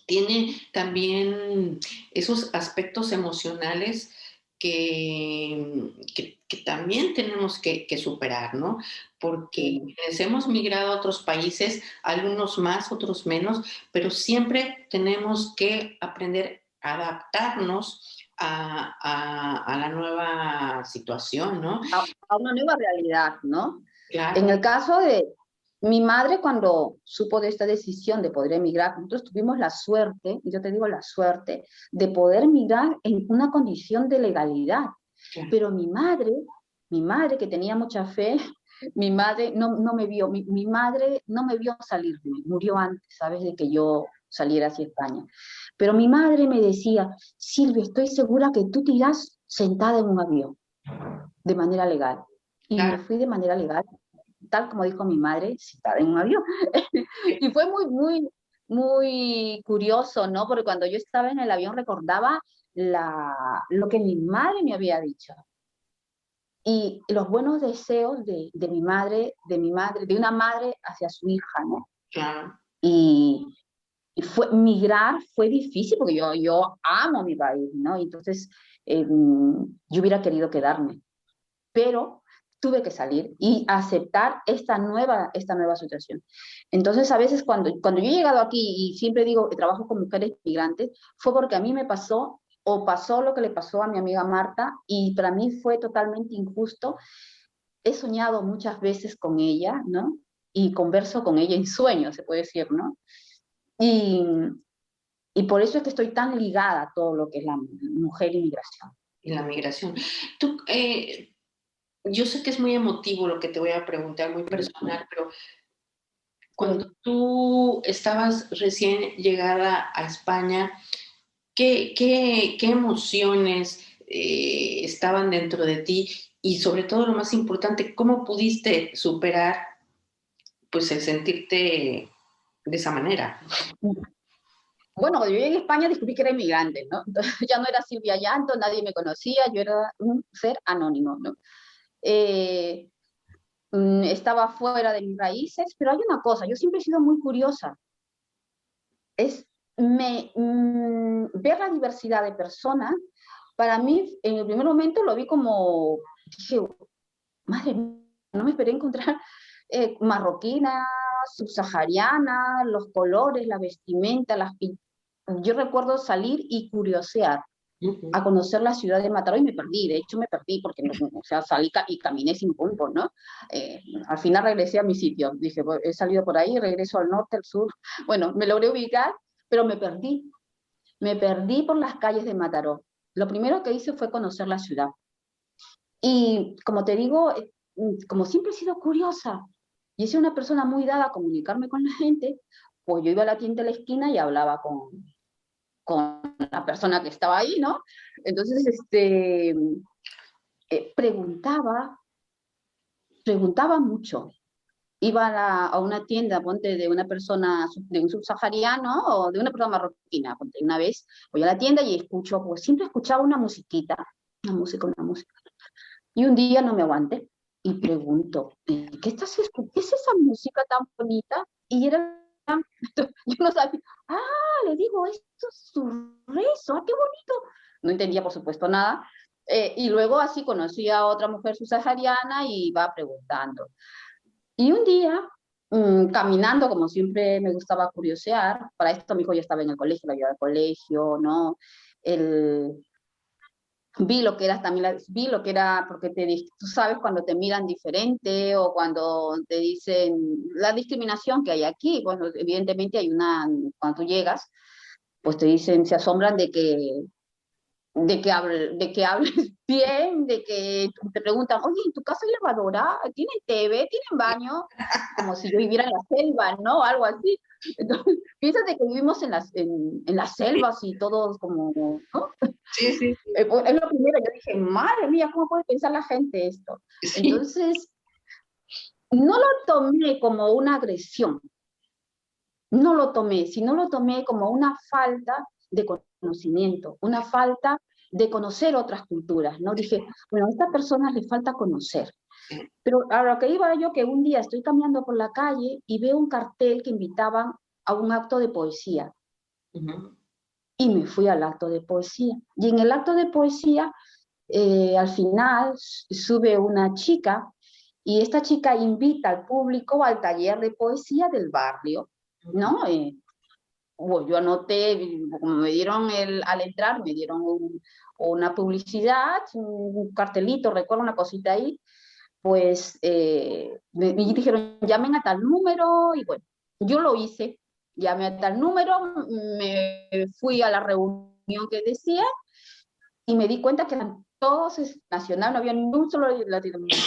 Speaker 1: tiene también esos aspectos emocionales que también tenemos que superar, ¿no? Porque
Speaker 2: Sí.
Speaker 1: quienes hemos migrado a otros países, algunos más, otros menos, pero siempre tenemos que aprender a adaptarnos a la nueva situación, ¿no?
Speaker 2: A una nueva realidad, ¿no? En
Speaker 1: Claro,
Speaker 2: el caso de mi madre, cuando supo de esta decisión de poder emigrar, nosotros tuvimos la suerte, y yo te digo la suerte, de poder emigrar en una condición de legalidad.
Speaker 1: claro.
Speaker 2: Pero mi madre que tenía mucha fe, mi madre no me vio, mi madre no me vio salir, murió antes, ¿sabes? De que yo saliera hacia España. Pero mi madre me decía, Silvia, estoy segura que tú te irás sentada en un avión de manera legal. Y me
Speaker 1: Claro.
Speaker 2: fui de manera legal, tal como dijo mi madre, sentada en un avión. Y fue muy curioso, ¿no? Porque cuando yo estaba en el avión recordaba lo que mi madre me había dicho. Y los buenos deseos de mi madre, de una madre hacia su hija, ¿no?
Speaker 1: Claro.
Speaker 2: Y, migrar fue difícil porque yo amo mi país, ¿no? Entonces, yo hubiera querido quedarme, pero tuve que salir y aceptar esta nueva situación. Entonces, a veces cuando yo he llegado aquí y siempre digo que trabajo con mujeres migrantes, fue porque a mí me pasó o pasó lo que le pasó a mi amiga Marta y para mí fue totalmente injusto. He soñado muchas veces con ella, ¿no? Y converso con ella en sueños, se puede decir, ¿no? Y, y por eso es que estoy tan ligada a todo lo que es la mujer y migración.
Speaker 1: Y la migración. Tú, yo sé que es muy emotivo lo que te voy a preguntar, muy personal, pero cuando
Speaker 2: Sí.
Speaker 1: tú estabas recién llegada a España, ¿qué emociones estaban dentro de ti? Y sobre todo, lo más importante, ¿cómo pudiste superar pues el sentirte de esa manera?
Speaker 2: Bueno, cuando yo llegué a España descubrí que era inmigrante, ¿no? Entonces, ya no era Silvia Llanto, nadie me conocía, yo era un ser anónimo, ¿no? Eh, Estaba fuera de mis raíces, pero hay una cosa, yo siempre he sido muy curiosa, es ver la diversidad de personas. Para mí, en el primer momento lo vi como, dije, madre mía, no me esperé encontrar marroquinas, subsaharianas, los colores, la vestimenta, yo recuerdo salir y curiosear,
Speaker 1: Ujú.
Speaker 2: a conocer la ciudad de Mataró y me perdí, de hecho me perdí porque no, o sea, salí y caminé sin rumbo, ¿no? Al final regresé a mi sitio, dije, "Bueno, he salido por ahí, regreso al norte, al sur, bueno, me logré ubicar, pero me perdí por las calles de Mataró. lo primero que hice fue conocer la ciudad. Y como te digo, como siempre he sido curiosa y he sido una persona muy dada a comunicarme con la gente, pues yo iba a la tienda de la esquina y hablaba con la persona que estaba ahí, ¿no? Entonces, preguntaba, preguntaba mucho. Iba a una tienda, ponte, de una persona, de un subsahariano o de una persona marroquina, ponte, una vez voy a la tienda y escucho, pues siempre escuchaba una musiquita, una música, una música. Y un día no me aguanté y pregunto, ¿qué es esa música tan bonita? Y era, yo no sabía, le digo, esto es su rezo, qué bonito. No entendía, por supuesto, nada. Y luego así conocí a otra mujer subsahariana y iba preguntando. Y un día, caminando, como siempre me gustaba curiosear, para esto mi hijo ya estaba en el colegio, la llevaba al colegio, ¿no? El, vi lo que era también, vi lo que era, porque tú sabes cuando te miran diferente o cuando te dicen la discriminación que hay aquí, bueno, evidentemente hay una, cuando tú llegas, pues te dicen, se asombran de que hables bien, de que te preguntan, oye, ¿en tu casa hay lavadora? ¿Tienen TV? ¿Tienen baño? Como si yo viviera en la selva, ¿no? Algo así. Entonces, piensas de que vivimos en las selvas y todos como, ¿no?
Speaker 1: Sí, sí,
Speaker 2: Pues, es lo primero, yo dije, madre mía, ¿cómo puede pensar la gente esto?
Speaker 1: sí.
Speaker 2: Entonces, no lo tomé como una agresión, no lo tomé, sino lo tomé como una falta de conocimiento, una falta de conocer otras culturas, ¿no? Dije, bueno, a esta persona le falta conocer. Pero a lo que iba yo, que un día estoy caminando por la calle y veo un cartel que invitaban a un acto de poesía.
Speaker 1: Ujú.
Speaker 2: Y me fui al acto de poesía. Y en el acto de poesía, al final sube una chica y esta chica invita al público al taller de poesía del barrio, ¿no? Bueno, yo anoté, como me dieron al entrar, me dieron una publicidad, un cartelito, recuerdo una cosita ahí, pues me dijeron, llamen a tal número, y bueno, yo lo hice, llamé a tal número, me fui a la reunión que decía, y me di cuenta que eran todos nacional, no había ningún solo latinoamericano,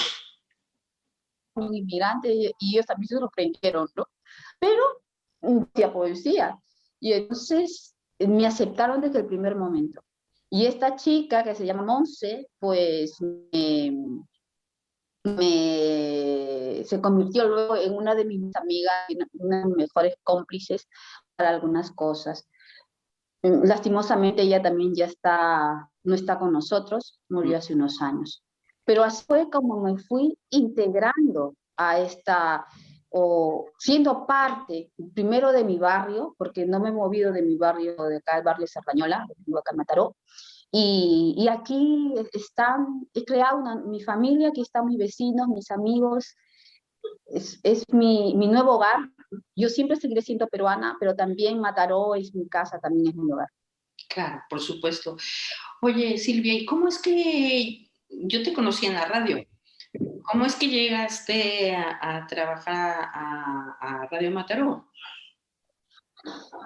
Speaker 2: un inmigrante, y ellos también se sorprendieron, ¿no? Pero hacía poesía, y entonces me aceptaron desde el primer momento. Y esta chica que se llama Monse, pues se convirtió luego en una de mis amigas, una de mis mejores cómplices para algunas cosas. Lastimosamente ella también ya no está con nosotros, murió hace unos años. Pero así fue como me fui integrando a esta, o siendo parte primero de mi barrio, porque no me he movido de mi barrio, de acá, el barrio Serrañola, vivo acá en Mataró, y aquí he creado mi familia, aquí están mis vecinos, mis amigos, es mi nuevo hogar. Yo siempre seguiré siendo peruana, pero también Mataró es mi casa, también es mi hogar.
Speaker 1: Claro, por supuesto. Oye, Silvia, ¿y cómo es que yo te conocí en la radio? ¿Cómo es que llegaste a trabajar a Radio Mataró?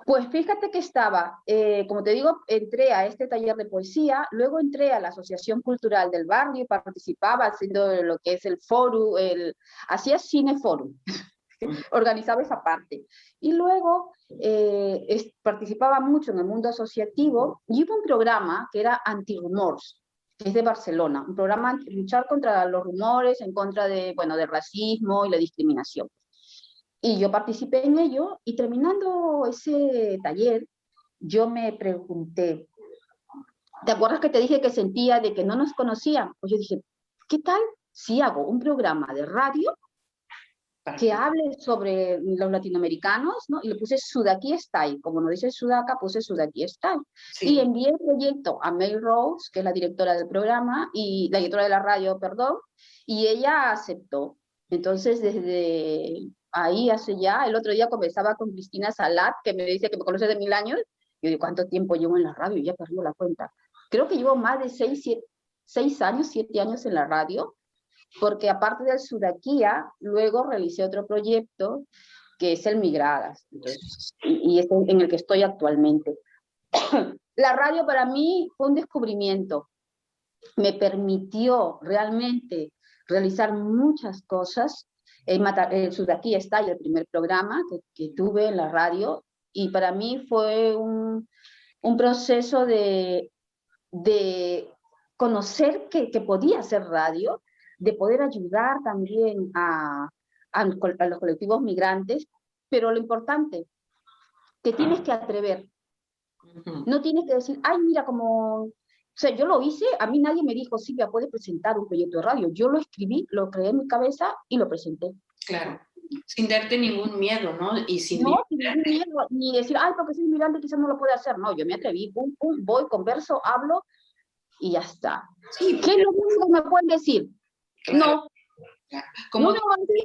Speaker 2: Pues fíjate que estaba, como te digo, entré a este taller de poesía, luego entré a la Asociación Cultural del Barrio y participaba haciendo lo que es el foro, hacía cineforum, organizaba esa parte. Y luego participaba mucho en el mundo asociativo y hubo un programa que era Anti-Rumors, que es de Barcelona, un programa luchar contra los rumores, en contra de, bueno, del racismo y la discriminación. Y yo participé en ello y terminando ese taller, yo me pregunté, ¿te acuerdas que te dije que sentía de que no nos conocían? Pues yo dije, ¿qué tal si hago un programa de radio que hable sobre los latinoamericanos, ¿no? Y le puse Sudaki Style, como no dice Sudaca, puse Sudaki Style. Y
Speaker 1: Sí.
Speaker 2: envié el proyecto a Mel Rose, que es la directora del programa, y la directora de la radio, perdón, y ella aceptó. Entonces, desde ahí hace ya, el otro día conversaba con Cristina Salat, que me dice que me conoce de 1000 años. Yo digo, ¿cuánto tiempo llevo en la radio? Ya perdí la cuenta. Creo que llevo más de 6 años, 7 años en la radio, porque aparte del Sudaquía, luego realicé otro proyecto que es el Migradas, entonces, y es en el que estoy actualmente. La radio para mí fue un descubrimiento. Me permitió realmente realizar muchas cosas. Aquí está el primer programa que tuve en la radio, y para mí fue un proceso de conocer que podía hacer radio, de poder ayudar también a los colectivos migrantes, pero lo importante, que tienes que atrever. No tienes que decir, ay, mira, como... O sea, yo lo hice, a mí nadie me dijo, Silvia, puedes presentar un proyecto de radio. Yo lo escribí, lo creé en mi cabeza y lo presenté.
Speaker 1: Claro, sin darte ningún miedo, ¿no? Y sin
Speaker 2: No, sin ningún miedo, ni decir, ay, porque soy inmigrante quizás no lo puede hacer. No, yo me atreví, pum, pum, voy, converso, hablo y ya está.
Speaker 1: Sí,
Speaker 2: ¿Qué es lo único que me pueden decir?
Speaker 1: claro,
Speaker 2: No.
Speaker 1: claro. Como
Speaker 2: No,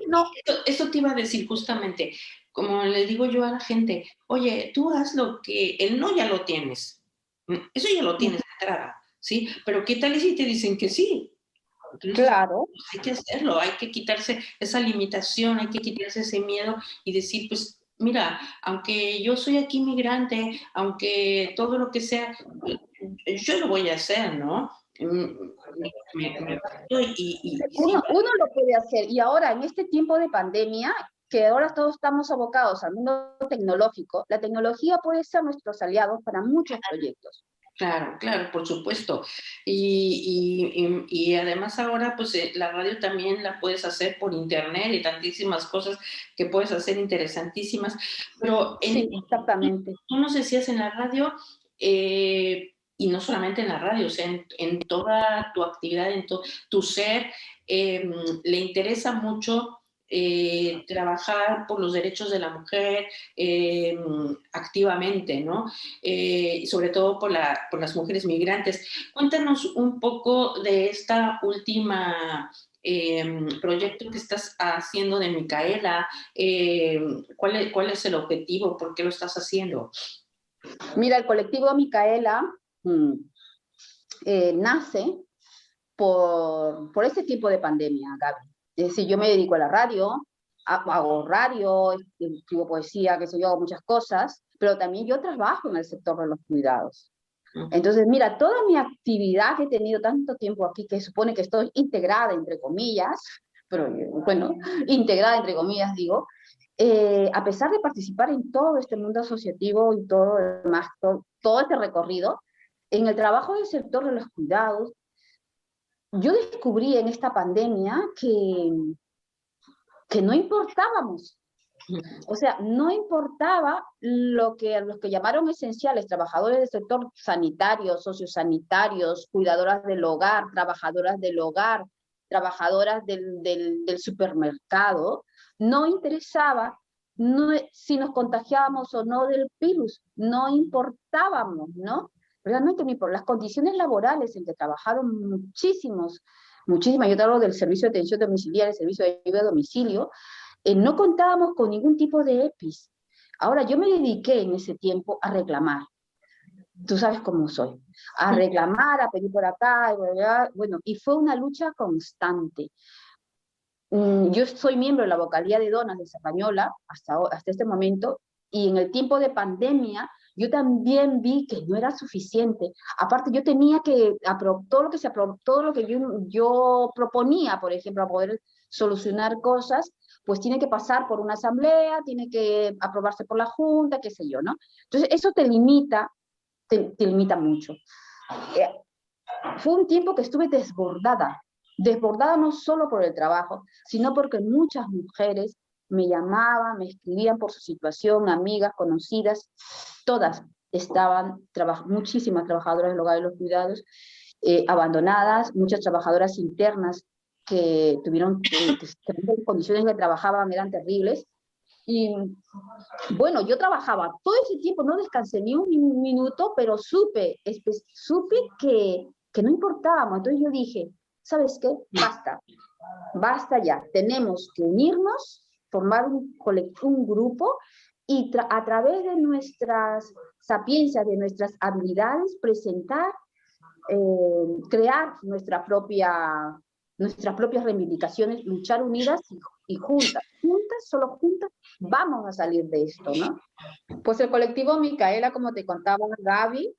Speaker 2: no.
Speaker 1: eso te iba a decir justamente, como le digo yo a la gente, oye, tú haz lo que el no ya lo tienes, eso ya lo tienes de entrada, ¿sí? Pero ¿qué tal y si te dicen que sí? Entonces,
Speaker 2: Claro.
Speaker 1: pues, hay que hacerlo, hay que quitarse esa limitación, hay que quitarse ese miedo y decir, pues, mira, aunque yo soy aquí migrante, aunque todo lo que sea, yo lo voy a hacer, ¿no?
Speaker 2: Uno lo puede hacer. Y ahora, en este tiempo de pandemia, que ahora todos estamos abocados al mundo tecnológico, la tecnología puede ser nuestros aliados para muchos proyectos.
Speaker 1: Claro, claro, por supuesto. Y además ahora, pues la radio también la puedes hacer por internet y tantísimas cosas que puedes hacer interesantísimas. Pero
Speaker 2: Sí, exactamente.
Speaker 1: tú nos decías en la radio, y no solamente en la radio, o sea, en toda tu actividad, en tu ser, le interesa mucho trabajar por los derechos de la mujer activamente, ¿no? Sobre todo por las mujeres migrantes. Cuéntanos un poco de esta última proyecto que estás haciendo de Micaela. ¿Cuál es el objetivo? ¿Por qué lo estás haciendo?
Speaker 2: Mira, el colectivo Micaela nace por este tipo de pandemia, Gaby. Es decir, yo me dedico a la radio, hago radio, escribo poesía, qué sé yo, hago muchas cosas, pero también yo trabajo en el sector de los cuidados. Entonces, mira, toda mi actividad que he tenido tanto tiempo aquí, que supone que estoy integrada, entre comillas, pero bueno, integrada, entre comillas, digo, a pesar de participar en todo este mundo asociativo y todo demás, todo este recorrido, en el trabajo del sector de los cuidados, yo descubrí en esta pandemia que no importábamos. O sea, no importaba los que llamaron esenciales, trabajadores del sector sanitario, sociosanitarios, cuidadoras del hogar, trabajadoras del supermercado, no interesaba si nos contagiábamos o no del virus, no importábamos, ¿no? Realmente las condiciones laborales en que trabajaron muchísimas, yo te hablo del servicio de atención domiciliaria, el servicio de ayuda a domicilio, no contábamos con ningún tipo de EPIs. Ahora, yo me dediqué en ese tiempo a reclamar. Tú sabes cómo soy. A reclamar, a pedir por acá, bueno, y fue una lucha constante. Yo soy miembro de la vocalía de donas de Zarrañola hasta este momento, y en el tiempo de pandemia yo también vi que no era suficiente. Aparte, yo tenía que todo lo que yo proponía, por ejemplo, a poder solucionar cosas, pues tiene que pasar por una asamblea, tiene que aprobarse por la junta, qué sé yo, ¿no? Entonces, eso te limita mucho. Fue un tiempo que estuve desbordada no solo por el trabajo, sino porque muchas mujeres me llamaban, me escribían por su situación, amigas, conocidas, todas estaban, muchísimas trabajadoras del hogar y los cuidados, abandonadas, muchas trabajadoras internas que tuvieron que condiciones que trabajaban eran terribles. Y bueno, yo trabajaba todo ese tiempo, no descansé ni un minuto, pero supe que no importábamos. Entonces yo dije, ¿sabes qué? Basta ya. Tenemos que unirnos, formar un grupo y a través de nuestras sapiencias, de nuestras habilidades, presentar, crear nuestra propia nuestras propias reivindicaciones, luchar unidas y juntas, solo juntas, vamos a salir de esto, ¿no? Pues el colectivo Micaela, como te contaba Gaby,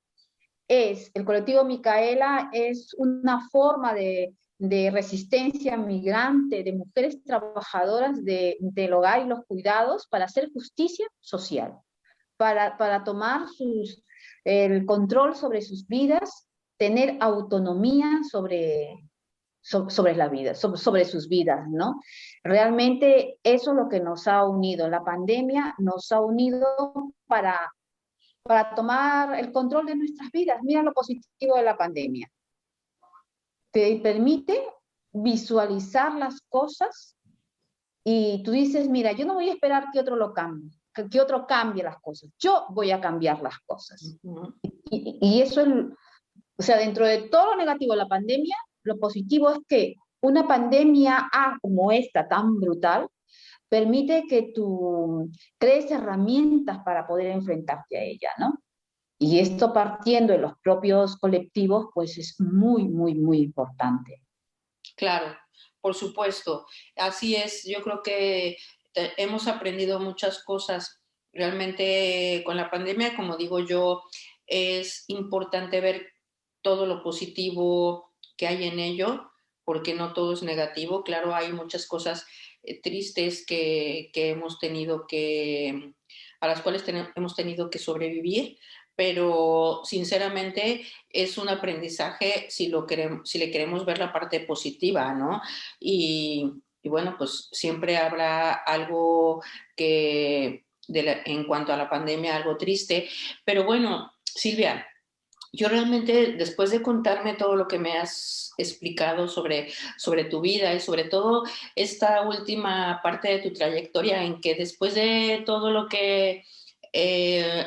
Speaker 2: el colectivo Micaela es una forma de resistencia migrante, de mujeres trabajadoras del hogar y los cuidados para hacer justicia social, para tomar el control sobre sus vidas, tener autonomía sobre la vida, sobre sus vidas, ¿no? Realmente eso es lo que nos ha unido. La pandemia nos ha unido para tomar el control de nuestras vidas. Mira lo positivo de la pandemia. Te permite visualizar las cosas y tú dices, mira, yo no voy a esperar que otro lo cambie, que otro cambie las cosas. Yo voy a cambiar las cosas. Y eso es, o sea, dentro de todo lo negativo de la pandemia, lo positivo es que una pandemia como esta, tan brutal, permite que tú crees herramientas para poder enfrentarte a ella, ¿no? Y esto partiendo de los propios colectivos, pues es muy, muy, muy importante.
Speaker 1: Claro, por supuesto. Así es, yo creo que hemos aprendido muchas cosas. Realmente con la pandemia, como digo yo, es importante ver todo lo positivo que hay en ello, porque no todo es negativo. Claro, hay muchas cosas tristes que hemos tenido a las cuales hemos tenido que sobrevivir, pero sinceramente es un aprendizaje si le queremos ver la parte positiva, ¿no? Y bueno, pues siempre habrá algo en cuanto a la pandemia, algo triste, pero bueno, Silvia, yo realmente, después de contarme todo lo que me has explicado sobre tu vida y sobre todo esta última parte de tu trayectoria en que después de todo lo que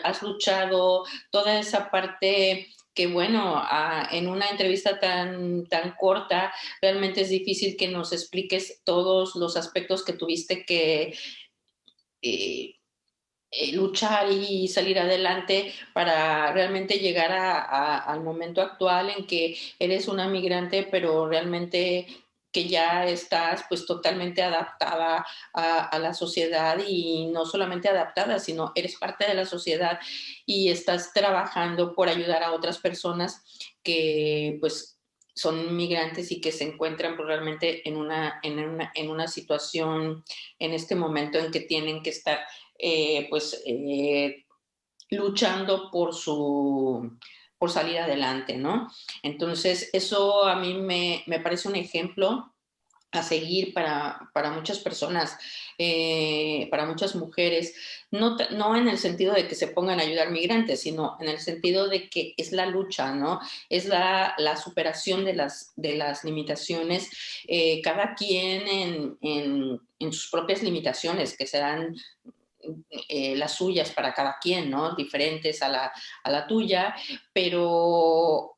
Speaker 1: has luchado, toda esa parte que bueno, en una entrevista tan corta, realmente es difícil que nos expliques todos los aspectos que tuviste que eh, luchar y salir adelante para realmente llegar al momento actual en que eres una migrante, pero realmente que ya estás pues totalmente adaptada a la sociedad y no solamente adaptada, sino eres parte de la sociedad y estás trabajando por ayudar a otras personas que pues son migrantes y que se encuentran pues, realmente en una situación en este momento en que tienen que estar luchando por salir adelante, ¿no? Entonces, eso a mí me parece un ejemplo a seguir para muchas personas, para muchas mujeres, no en el sentido de que se pongan a ayudar migrantes, sino en el sentido de que es la lucha, ¿no? Es la superación de las limitaciones, cada quien en sus propias limitaciones, que serán las suyas para cada quien, ¿no? Diferentes a la tuya, pero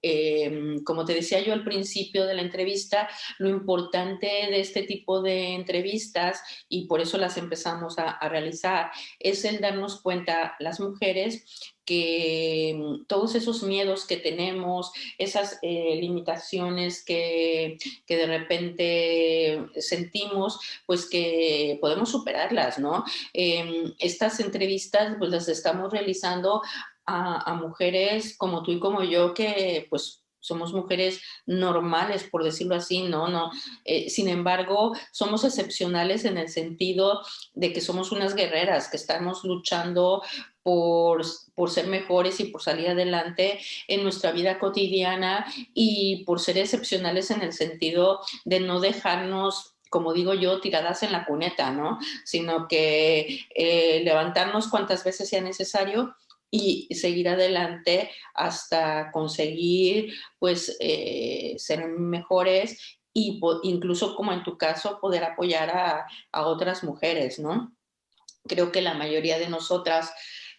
Speaker 1: como te decía yo al principio de la entrevista, lo importante de este tipo de entrevistas, y por eso las empezamos a realizar, es el darnos cuenta las mujeres que todos esos miedos que tenemos, esas limitaciones que de repente sentimos, pues que podemos superarlas, ¿no? Estas entrevistas pues las estamos realizando a mujeres como tú y como yo que pues somos mujeres normales, por decirlo así, ¿no? Sin embargo, somos excepcionales en el sentido de que somos unas guerreras, que estamos luchando por ser mejores y por salir adelante en nuestra vida cotidiana y por ser excepcionales en el sentido de no dejarnos, como digo yo, tiradas en la cuneta, ¿no? Sino que levantarnos cuantas veces sea necesario y seguir adelante hasta conseguir, pues, ser mejores y incluso, como en tu caso, poder apoyar a otras mujeres, ¿no? Creo que la mayoría de nosotras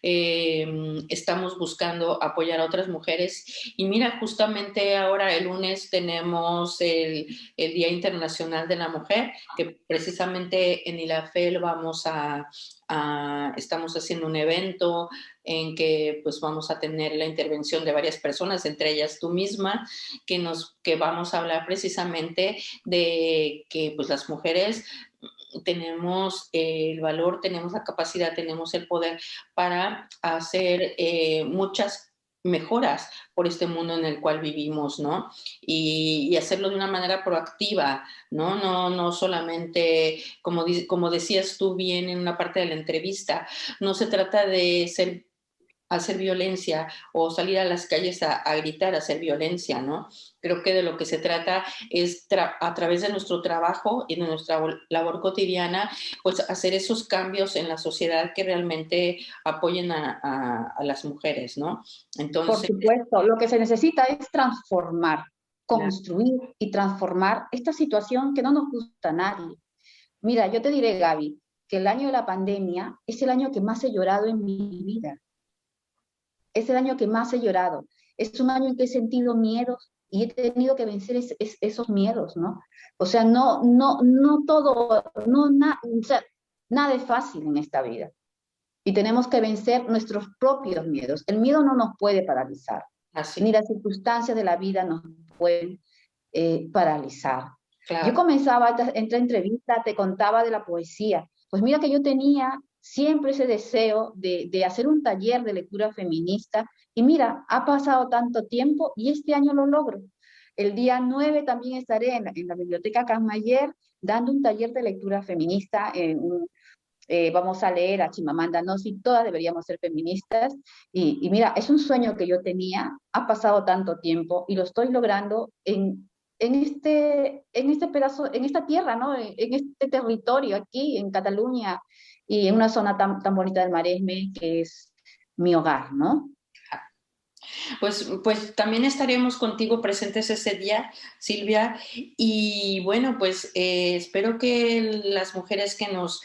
Speaker 1: estamos buscando apoyar a otras mujeres. Y mira, justamente ahora el lunes tenemos el Día Internacional de la Mujer, que precisamente en ILAFEL estamos haciendo un evento en que pues vamos a tener la intervención de varias personas, entre ellas tú misma, que vamos a hablar precisamente de que pues las mujeres tenemos el valor, tenemos la capacidad, tenemos el poder para hacer muchas mejoras por este mundo en el cual vivimos, ¿no? Y hacerlo de una manera proactiva, ¿no? No solamente, como decías tú bien en una parte de la entrevista, no se trata de hacer violencia o salir a las calles a gritar, a hacer violencia, ¿no? Creo que de lo que se trata es a través de nuestro trabajo y de nuestra labor cotidiana, pues hacer esos cambios en la sociedad que realmente apoyen a las mujeres, ¿no?
Speaker 2: Por
Speaker 1: Entonces,
Speaker 2: supuesto, lo que se necesita es transformar, construir y transformar esta situación que no nos gusta a nadie. Mira, yo te diré, Gaby, que el año de la pandemia es el año que más he llorado en mi vida. Es el año que más he llorado. Es un año en que he sentido miedos y he tenido que vencer esos miedos, ¿no? O sea, no todo, o sea, nada es fácil en esta vida. Y tenemos que vencer nuestros propios miedos. El miedo no nos puede paralizar,
Speaker 1: así,
Speaker 2: ni las circunstancias de la vida nos pueden paralizar. Yo
Speaker 1: claro.
Speaker 2: comenzaba esta entrevista, te contaba de la poesía. Pues mira que yo tenía siempre ese deseo de hacer un taller de lectura feminista y mira, ha pasado tanto tiempo y este año lo logro. El día 9 también estaré en la Biblioteca Casmayer dando un taller de lectura feminista. Vamos a leer a Chimamanda Ngozi, todas deberíamos ser feministas. Y mira, es un sueño que yo tenía, ha pasado tanto tiempo y lo estoy logrando en este pedazo, en esta tierra, ¿no? En este territorio aquí, en Cataluña, y en una zona tan bonita del Maresme, que es mi hogar, ¿no?
Speaker 1: Pues también estaremos contigo presentes ese día, Silvia. Y bueno, pues espero que las mujeres que nos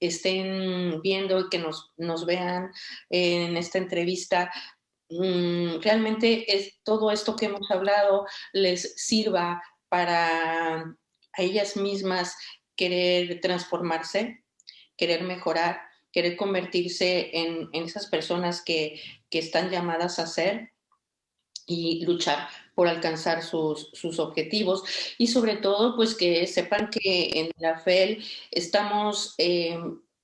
Speaker 1: estén viendo y que nos vean en esta entrevista, realmente todo esto que hemos hablado les sirva para a ellas mismas querer transformarse, querer mejorar, querer convertirse en esas personas que están llamadas a ser y luchar por alcanzar sus objetivos y sobre todo pues que sepan que en la FEL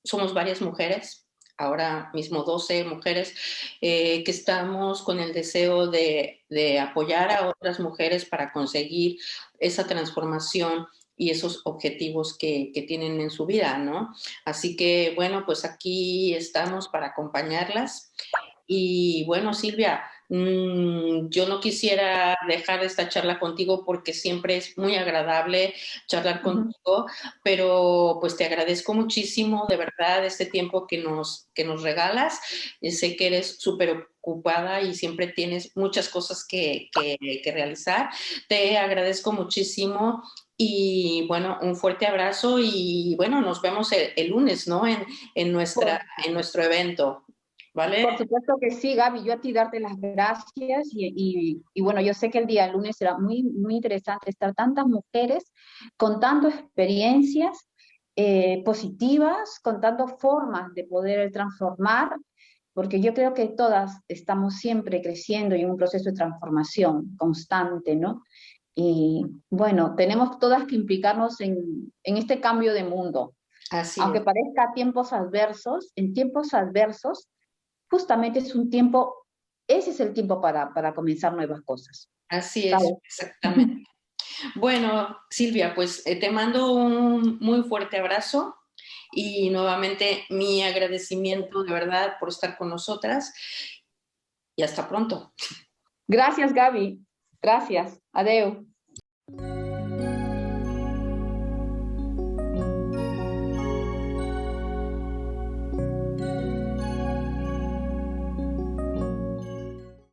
Speaker 1: somos varias mujeres, ahora mismo 12 mujeres, que estamos con el deseo de apoyar a otras mujeres para conseguir esa transformación y esos objetivos que tienen en su vida, ¿no? Así que bueno, pues aquí estamos para acompañarlas. Y bueno, Silvia, yo no quisiera dejar esta charla contigo porque siempre es muy agradable charlar
Speaker 2: Uh -huh.
Speaker 1: contigo, pero pues te agradezco muchísimo de verdad este tiempo que nos regalas. Sé que eres súper ocupada y siempre tienes muchas cosas que realizar. Te agradezco muchísimo y bueno, un fuerte abrazo y bueno, nos vemos el lunes, ¿no? En nuestro evento. ¿Vale?
Speaker 2: Por supuesto que sí, Gaby, yo a ti darte las gracias y bueno, yo sé que el día lunes será muy interesante estar tantas mujeres contando experiencias positivas, contando formas de poder transformar, porque yo creo que todas estamos siempre creciendo y en un proceso de transformación constante, ¿no? Y bueno, tenemos todas que implicarnos en este cambio de mundo.
Speaker 1: Así
Speaker 2: Aunque
Speaker 1: es.
Speaker 2: parezca tiempos adversos, en tiempos adversos justamente es un tiempo, ese es el tiempo para comenzar nuevas cosas,
Speaker 1: Así es,
Speaker 2: ¿sabes?
Speaker 1: exactamente. Bueno, Silvia, pues te mando un muy fuerte abrazo y nuevamente mi agradecimiento de verdad por estar con nosotras y hasta pronto.
Speaker 2: Gracias, Gaby. Gracias. Adeu.